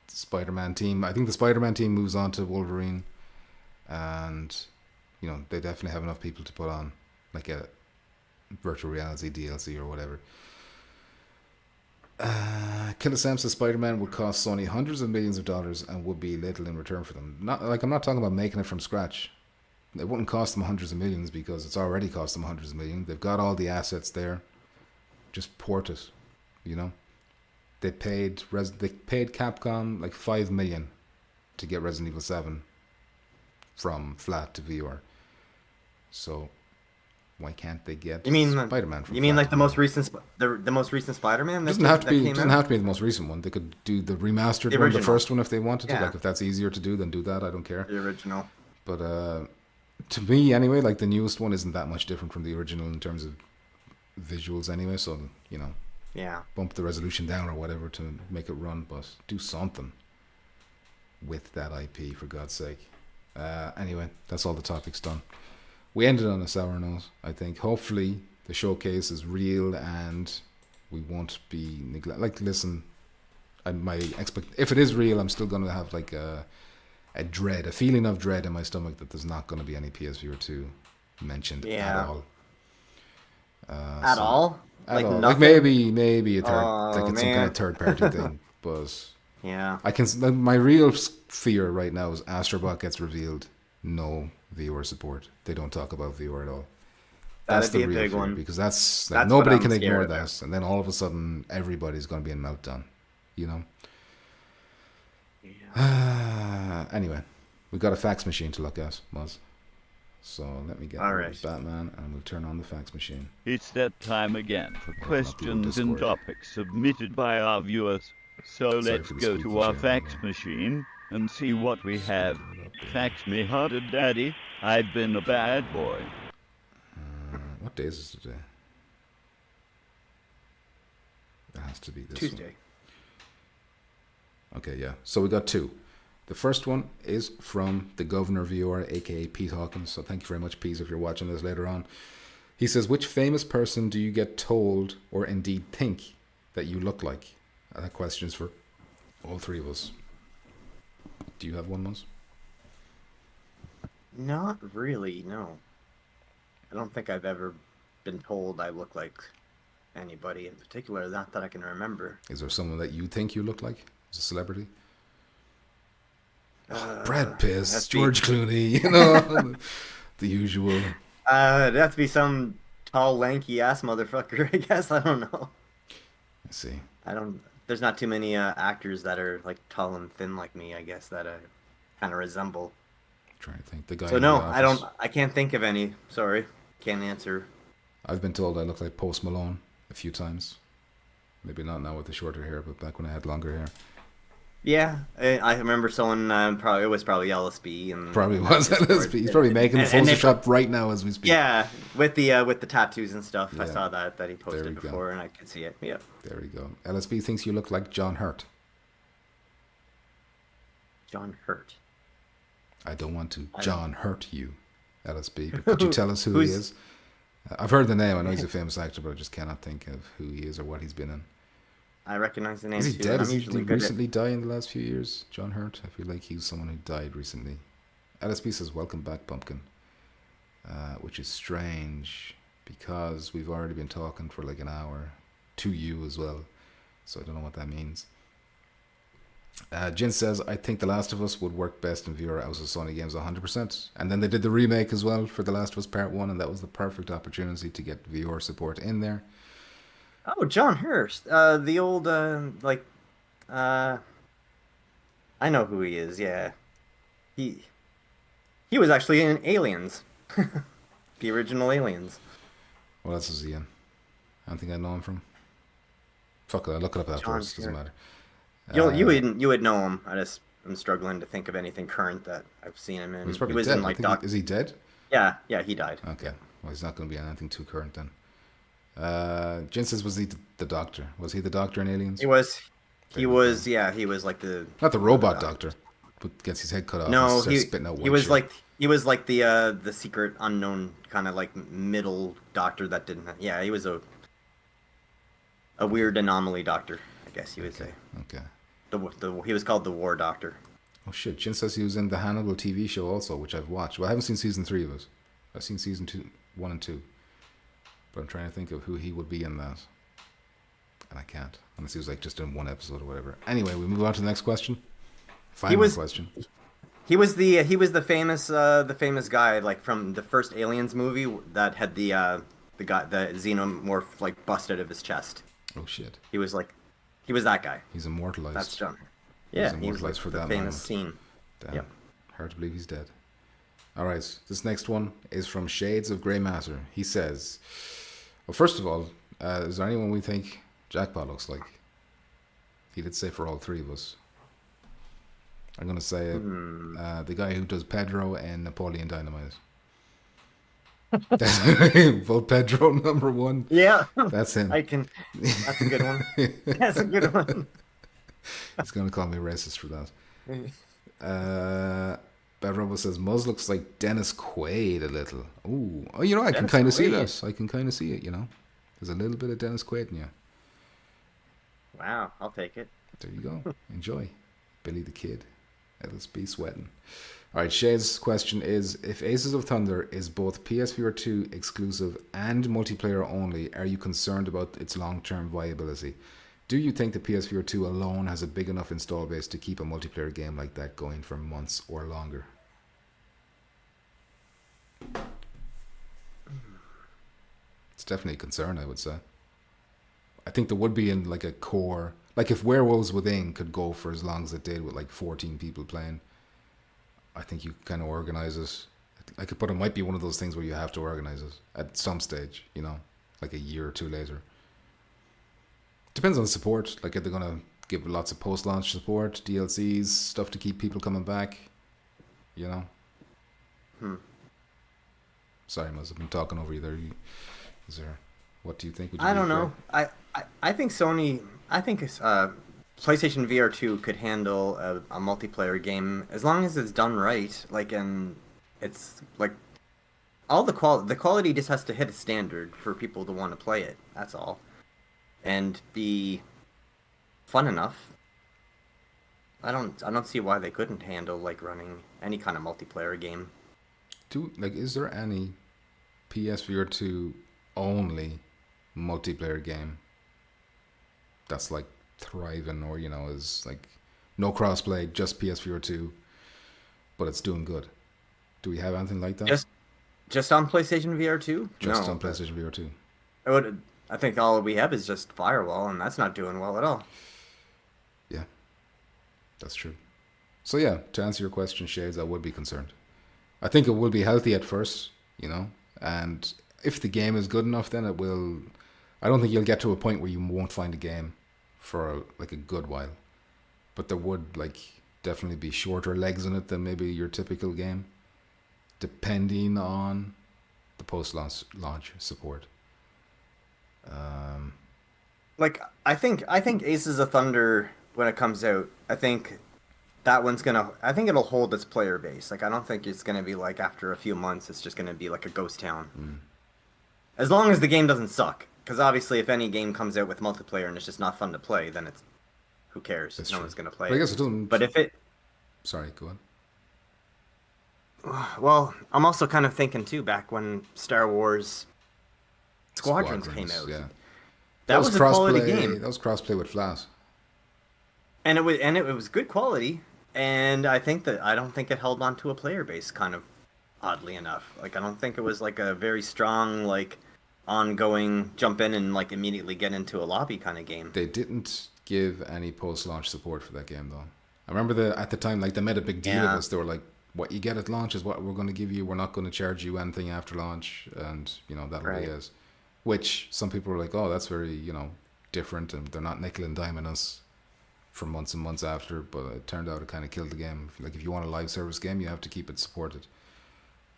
C: Spider-Man team. I think the Spider-Man team moves on to Wolverine, and they definitely have enough people to put on a virtual reality DLC or whatever. Killer Sam says Spider-Man would cost Sony hundreds of millions of dollars and would be little in return for them. I'm not talking about making it from scratch. It wouldn't cost them hundreds of millions because it's already cost them hundreds of millions. They've got all the assets there. Just port it, They paid Capcom $5 million to get Resident Evil 7 from flat to VR. So why can't they get Spider-Man from?
B: You mean the most recent the most recent Spider-Man?
C: Doesn't have to be the most recent one. They could do the remastered one, the first one, if they wanted to. If that's easier to do, then do that. I don't care.
B: The original.
C: But to me, anyway, the newest one isn't that much different from the original in terms of visuals, anyway. So bump the resolution down or whatever to make it run, but do something with that IP, for God's sake. Anyway, that's all the topics done. We ended on a sour note, I think. Hopefully the showcase is real and we won't be listen, if it is real, I'm still going to have a feeling of dread in my stomach that there's not going to be any PSVR 2 mentioned at all.
B: At all?
C: At all. Maybe a third, it's some kind of third party thing, but my real fear right now is Astrobot gets revealed, no VR support. They don't talk about VR at all. That's the real fear, because that's nobody can ignore that, and then all of a sudden everybody's going to be in meltdown, Anyway, we've got a fax machine to look at, Muzz. So let me get Batman, and we'll turn on the fax machine.
A: It's that time again for questions and topics submitted by our viewers. So let's go to our fax machine and see what we have. Fax me harder, Daddy. I've been a bad boy.
C: What day is it today? It has to be this
B: Tuesday.
C: one. Okay, yeah. So we got 2. The first one is from the Governor Viewer, aka Pete Hawkins. So thank you very much, Pete, if you're watching this later on. He says, which famous person do you get told or indeed think that you look like? That question's for all three of us. Do you have one, Muzz?
B: Not really, no. I don't think I've ever been told I look like anybody in particular, not that I can remember.
C: Is there someone that you think you look like as a celebrity? Brad Pitt, George Clooney, you know, the usual.
B: It'd have to be some tall, lanky ass motherfucker, I guess. I don't know.
C: I see.
B: There's not too many actors that are like tall and thin like me, I guess, that kind of resemble.
C: Trying to think. The guy.
B: So no, I can't think of any. Sorry, can't answer.
C: I've been told I look like Post Malone a few times. Maybe not now with the shorter hair, but back when I had longer hair.
B: Yeah, I remember someone it was probably LSB and
C: probably was LSB. He's probably making the Photoshop right now as we speak.
B: Yeah, with the tattoos and stuff.
C: Yeah.
B: I saw that he posted before, and I could see it. Yeah.
C: There we go. LSB thinks you look like John Hurt.
B: John Hurt.
C: I don't want to John Hurt you, LSB. But could you tell us who he is? I've heard the name. I know he's a famous actor, but I just cannot think of who he is or what he's been in.
B: I recognize the name.
C: Is he dead?
B: Did he
C: recently die in the last few years? John Hurt? I feel like he was someone who died recently. LSB says, welcome back, Pumpkin. Which is strange because we've already been talking for like an hour to you as well. So I don't know what that means. Jin says, I think The Last of Us would work best in VR House of Sony games 100%. And then they did the remake as well for The Last of Us Part 1, and that was the perfect opportunity to get VR support in there.
B: Oh, John Hurst. The old, I know who he is, yeah. He was actually in Aliens. The original Aliens.
C: What else is he in? I don't think I know him from. Fuck it, I'll look it up afterwards, doesn't matter.
B: You would know him. I'm struggling to think of anything current that I've seen him in.
C: He's probably dead. Is he dead?
B: Yeah, he died.
C: Okay, well he's not going to be anything too current then. Jin says, was he the doctor? Was he the doctor in Aliens?
B: He was. He was like the.
C: Not the robot doctor, but gets his head cut off.
B: No,
C: and spitting out
B: he was like the secret unknown kind of like middle doctor that didn't. Yeah, he was a weird anomaly doctor, I guess you would say.
C: Okay.
B: He was called the War Doctor.
C: Oh shit! Jin says he was in the Hannibal TV show also, which I've watched. Well, I haven't seen season 3 of it. I've seen season 1 and 2. But I'm trying to think of who he would be in that. And I can't. Unless he was like just in one episode or whatever. Anyway, we move on to the next question. Final question.
B: He was the famous guy like from the first Aliens movie that had the xenomorph like busted out of his chest.
C: Oh shit.
B: He was that guy.
C: He's immortalized.
B: That's John. Yeah,
C: he was immortalized for
B: the
C: that
B: famous scene.
C: Damn.
B: Yep.
C: Hard to believe he's dead. Alright, this next one is from Shades of Grey Matter. He says, well, first of all, is there anyone we think Jackpot looks like? He did say for all three of us. I'm going to say the guy who does Pedro and Napoleon Dynamite. Vote Pedro number 1.
B: Yeah.
C: That's him.
B: That's a good one. That's a good one.
C: He's going to call me racist for that. Bad Robo says, Muzz looks like Dennis Quaid a little. Ooh. Oh, you know, I can kind of see that. I can kind of see it, you know. There's a little bit of Dennis Quaid in you.
B: Wow, I'll take it.
C: There you go. Enjoy. Billy the Kid. LSB sweating. Alright, Shay's question is, if Aces of Thunder is both PSVR 2 exclusive and multiplayer only, are you concerned about its long-term viability? Do you think the PSVR 2 alone has a big enough install base to keep a multiplayer game like that going for months or longer? It's definitely a concern, I would say. I think there would be in like a core, like if Werewolves Within could go for as long as it did with like 14 people playing, I think you kind of organize it. But it might be one of those things where you have to organize it at some stage, you know, like a year or two later. Depends on the support. Like if they're gonna give lots of post-launch support, DLCs, stuff to keep people coming back, you know. Sorry, Muzz, I've been talking over you there. What do you think?
B: I don't know. I think Sony. I think PlayStation VR 2 could handle a multiplayer game as long as it's done right. Like, and it's like all the quality just has to hit a standard for people to want to play it. That's all, and be fun enough. I don't see why they couldn't handle like running any kind of multiplayer game.
C: Is there any PSVR 2 only multiplayer game that's like thriving, or is like no crossplay, just PSVR 2, but it's doing good? Do we have anything like that?
B: Just on PlayStation VR 2?
C: Just
B: No.
C: on PlayStation VR 2.
B: I think all we have is just Firewall, and that's not doing well at all.
C: Yeah, that's true. So yeah, to answer your question, Shades, I would be concerned. I think it will be healthy at first, and if the game is good enough, then it will. I don't think you'll get to a point where you won't find a game for like a good while, but there would like definitely be shorter legs in it than maybe your typical game, depending on the post-launch support.
B: Like I think Aces of Thunder, when it comes out, I think that one's I think it'll hold its player base. Like I don't think it's gonna be like after a few months it's just gonna be like a ghost town. As long as the game doesn't suck. Because obviously if any game comes out with multiplayer and it's just not fun to play, then it's who cares?
C: That's
B: no
C: true.
B: one's gonna play
C: But I
B: it.
C: guess it doesn't.
B: But if it
C: Sorry, go on.
B: well, I'm also kind of thinking too back when Star Wars Squadrons came out.
C: Yeah.
B: That was a quality
C: crossplay-
B: game.
C: That was crossplay with Flat.
B: And it was good quality, and I don't think it held on to a player base kind of oddly enough. Like I don't think it was like a very strong like ongoing jump in and like immediately get into a lobby kind of game.
C: They didn't give any post-launch support for that game though. I remember at the time, like they made a big deal of this. They were like, "What you get at launch is what we're going to give you. We're not going to charge you anything after launch, and that'll be it." Which some people were like, "Oh, that's very different," and they're not nickel and diming us for months and months after. But it turned out it kind of killed the game. Like if you want a live service game, you have to keep it supported.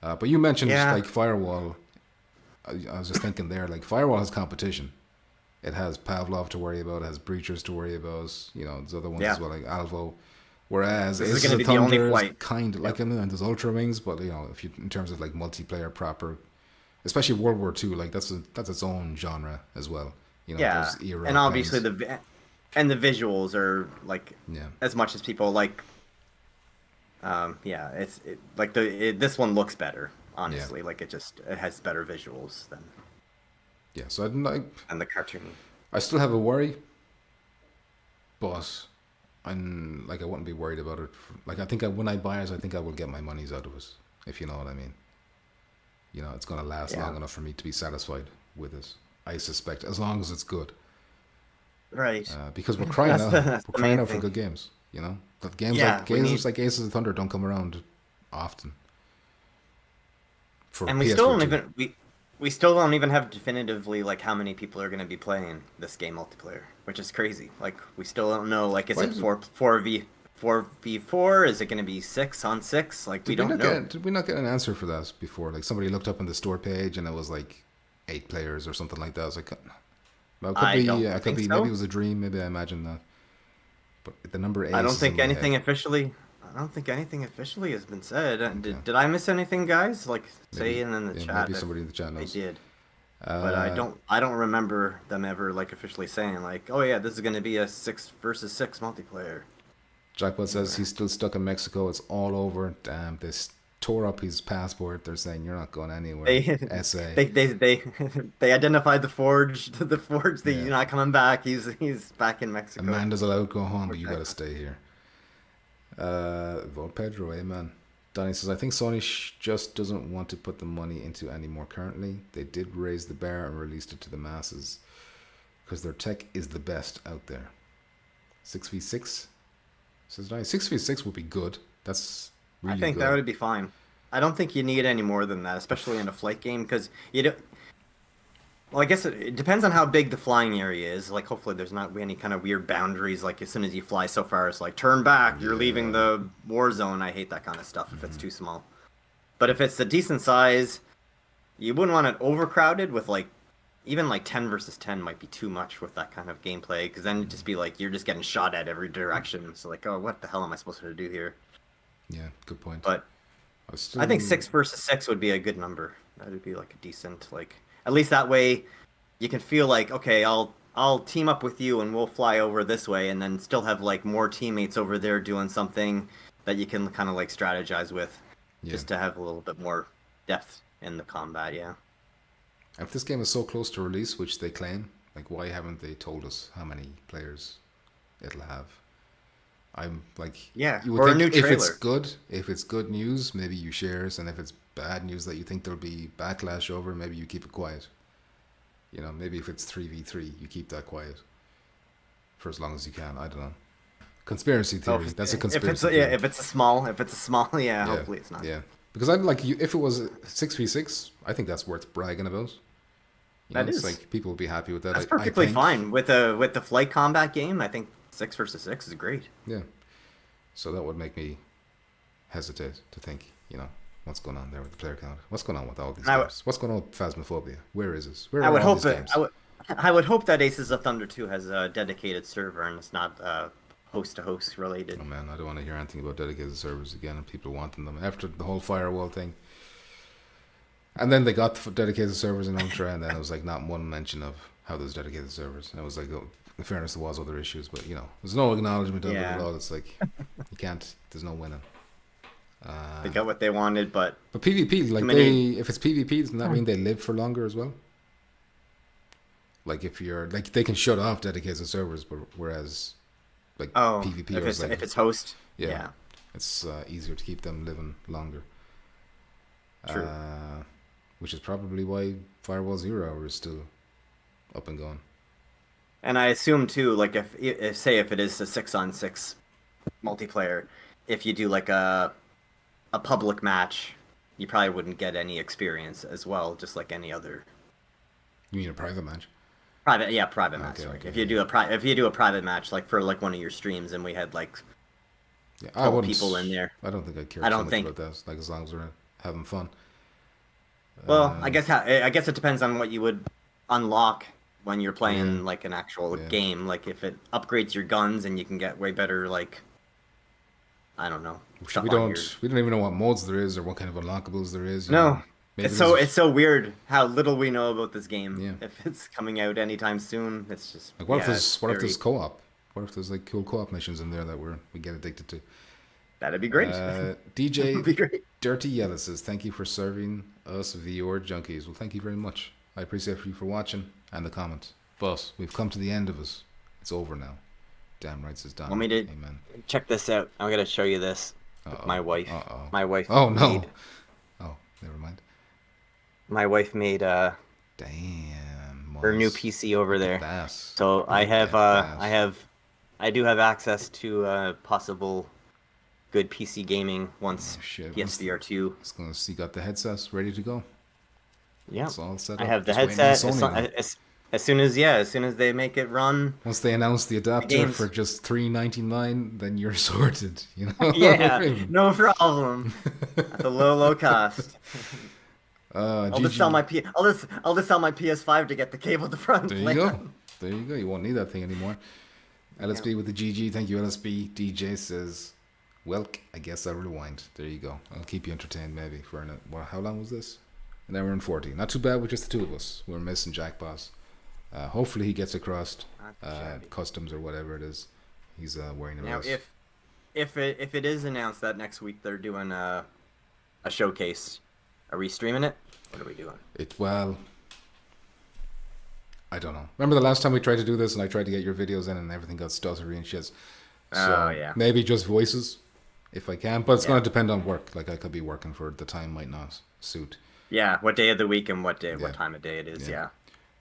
C: But you mentioned like Firewall. I was just thinking there, like Firewall has competition. It has Pavlov to worry about. It has Breachers to worry about. There's other ones as well, like Alvo. Whereas
B: this is going to be the only flight.
C: Kind of like there's Ultra Wings, but if you in terms of like multiplayer proper, especially World War II, like that's its own genre as well. Those era
B: and obviously
C: games.
B: the visuals are like as much as people like. This one looks better. Honestly, like it has better visuals than.
C: Yeah, so I didn't like.
B: And the cartoon.
C: I still have a worry, but I wouldn't be worried about it. Like I think when I buy it, I think I will get my monies out of it, if you know what I mean. It's gonna last long enough for me to be satisfied with it. I suspect, as long as it's good.
B: Right.
C: Because we're crying out. We're crying out for
B: thing.
C: good games. But games like Aces of Thunder don't come around often.
B: And we still don't even have definitively like how many people are going to be playing this game multiplayer, which is crazy. Like we still don't know. Like is it 4v4? Is it going to be 6-on-6? Like we don't know.
C: Did we not get an answer for that before? Like somebody looked up on the store page and it was like 8 players or something like that. I was like, well, it could be. Maybe it was a dream. Maybe I imagined that. But the number 8.
B: I don't think anything officially has been said. Did I miss anything, guys? Like say in the chat.
C: Maybe somebody in the chat knows.
B: I did. But I don't remember them ever like officially saying like, oh yeah, this is going to be a 6 versus 6 multiplayer.
C: Jackpot says he's still stuck in Mexico. It's all over. They tore up his passport. They're saying you're not going anywhere. SA.
B: They identified the forge. The forge that you're not coming back. He's back in Mexico.
C: Amanda's allowed to go home, but you got to stay here. Vote Pedro, amen. Donnie says, I think Sony just doesn't want to put the money into anymore currently. They did raise the bar and released it to the masses because their tech is the best out there. 6v6? Says Donnie, 6v6 would be good. That's really
B: I think
C: good.
B: that would be fine. I don't think you need any more than that, especially in a flight game, because you don't. Well, I guess it depends on how big the flying area is. Like, hopefully there's not any kind of weird boundaries, like as soon as you fly so far, it's like, turn back, you're leaving the war zone. I hate that kind of stuff if it's too small. But if it's a decent size, you wouldn't want it overcrowded with, like, even like 10 versus 10 might be too much with that kind of gameplay, because then it'd just be like you're just getting shot at every direction. So like, oh, what the hell am I supposed to do here?
C: Yeah, good point.
B: But I think 6 versus 6 would be a good number. That would be like a decent, like, at least that way you can feel like, okay, I'll team up with you and we'll fly over this way, and then still have like more teammates over there doing something that you can kind of like strategize with, just to have a little bit more depth in the combat. Yeah.
C: If this game is so close to release, which they claim, like, why haven't they told us how many players it'll have? I'm like,
B: yeah,
C: you would
B: or
C: think
B: a new trailer.
C: if it's good news, maybe you shares, and if it's bad news that you think there'll be backlash over, maybe you keep it quiet. You know, maybe if it's 3v3, you keep that quiet for as long as you can. I don't know. Conspiracy theory. That's a conspiracy theory.
B: Yeah, if it's a small, yeah, hopefully it's not.
C: Yeah, because I'd like, if it was 6v6, I think that's worth bragging about.
B: That is.
C: It's like people will be happy with that.
B: That's perfectly fine with the flight combat game. I think 6 versus 6 is great.
C: Yeah, so that would make me hesitate to think, what's going on there with the player count? What's going on with all these games? What's going on with Phasmophobia? Where is this? Where are all these games?
B: I would hope that Aces of Thunder 2 has a dedicated server and it's not host-to-host related.
C: Oh man, I don't want to hear anything about dedicated servers again and people wanting them after the whole firewall thing. And then they got dedicated servers in Ultra, and then it was like not one mention of how there's dedicated servers. And it was like, oh, in fairness, there was other issues, but there's no acknowledgement of it at all. It's like you can't. There's no winning.
B: They got what they wanted, but
C: PvP, like if it's PvP, doesn't that mean they live for longer as well? Like if you're like, they can shut off dedicated servers, but whereas like PvP,
B: if it's host,
C: it's easier to keep them living longer.
B: True.
C: Which is probably why Firewall 0 Hour is still up and going.
B: And I assume too, like if it is a 6-on-6 multiplayer, if you do like a public match, you probably wouldn't get any experience as well, just like any other.
C: You mean a private match?
B: Private match. Like if you do a private match, like for like one of your streams, and we had like 12 people in there.
C: I don't think I'd care so much about that. Like as long as we're having fun.
B: Well, I guess it depends on what you would unlock when you're playing like an actual game. Like if it upgrades your guns and you can get way better, like, I don't know.
C: We don't even know what modes there is or what kind of unlockables there is.
B: No, it's so weird how little we know about this game. Yeah. If it's coming out anytime soon, it's just
C: like what if there's co-op? What if there's like cool co-op missions in there that we get addicted to?
B: That'd be great.
C: DJ be great. Dirty Yellow says, thank you for serving us VR junkies. Well, thank you very much. I appreciate you for watching and the comment. But we've come to the end of it. It's over now. Damn right, says Dan.
B: Want me to check this out? I'm going to show you this with my wife. My wife.
C: Oh, no. Oh, never mind.
B: My wife made
C: damn.
B: Her new PC over there. So I do have access to possible good PC gaming once PSVR 2.
C: It's gonna see, got the headsets ready to go.
B: Yeah,
C: it's all set up.
B: I have the headset. As soon as they make it run.
C: Once they announce the adapter for just $399, then you're sorted.
B: Yeah, no problem. At the low cost. I'll just sell my PS5 to get the cable to front.
C: There you go. There you go. You won't need that thing anymore. LSB with the GG. Thank you, LSB. DJ says, "Welk, I guess I'll rewind." There you go. I'll keep you entertained maybe for how long was this? An hour and 40. Not too bad with just the two of us. We're missing Jack Boss. Hopefully he gets across customs or whatever it is he's worrying about.
B: Now, if it is announced that next week they're doing a showcase, are we streaming it? What are we doing?
C: I don't know. Remember the last time we tried to do this and I tried to get your videos in and everything got stuttery and shit. So maybe just voices if I can, but it's going to depend on work. Like I could be working for the time might not suit.
B: Yeah, what day of the week and what time of day it is. Yeah.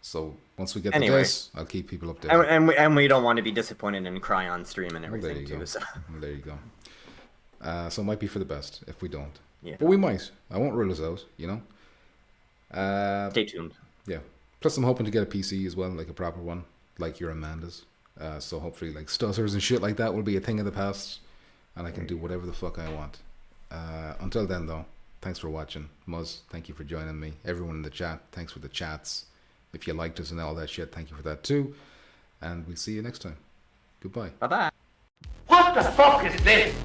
C: So once we get the this, I'll keep people updated.
B: And we don't want to be disappointed and cry on stream and everything too. So.
C: There you go. So it might be for the best if we don't. Yeah. But we might. I won't rule us out.
B: Stay tuned.
C: Yeah. Plus, I'm hoping to get a PC as well, like a proper one, like your Amanda's. So hopefully, like stutters and shit like that will be a thing of the past, and I can do whatever the fuck I want. Until then, though, thanks for watching. Muzz, thank you for joining me. Everyone in the chat, thanks for the chats. If you liked us and all that shit, thank you for that too. And we'll see you next time. Goodbye.
B: Bye bye.
D: What the fuck is this?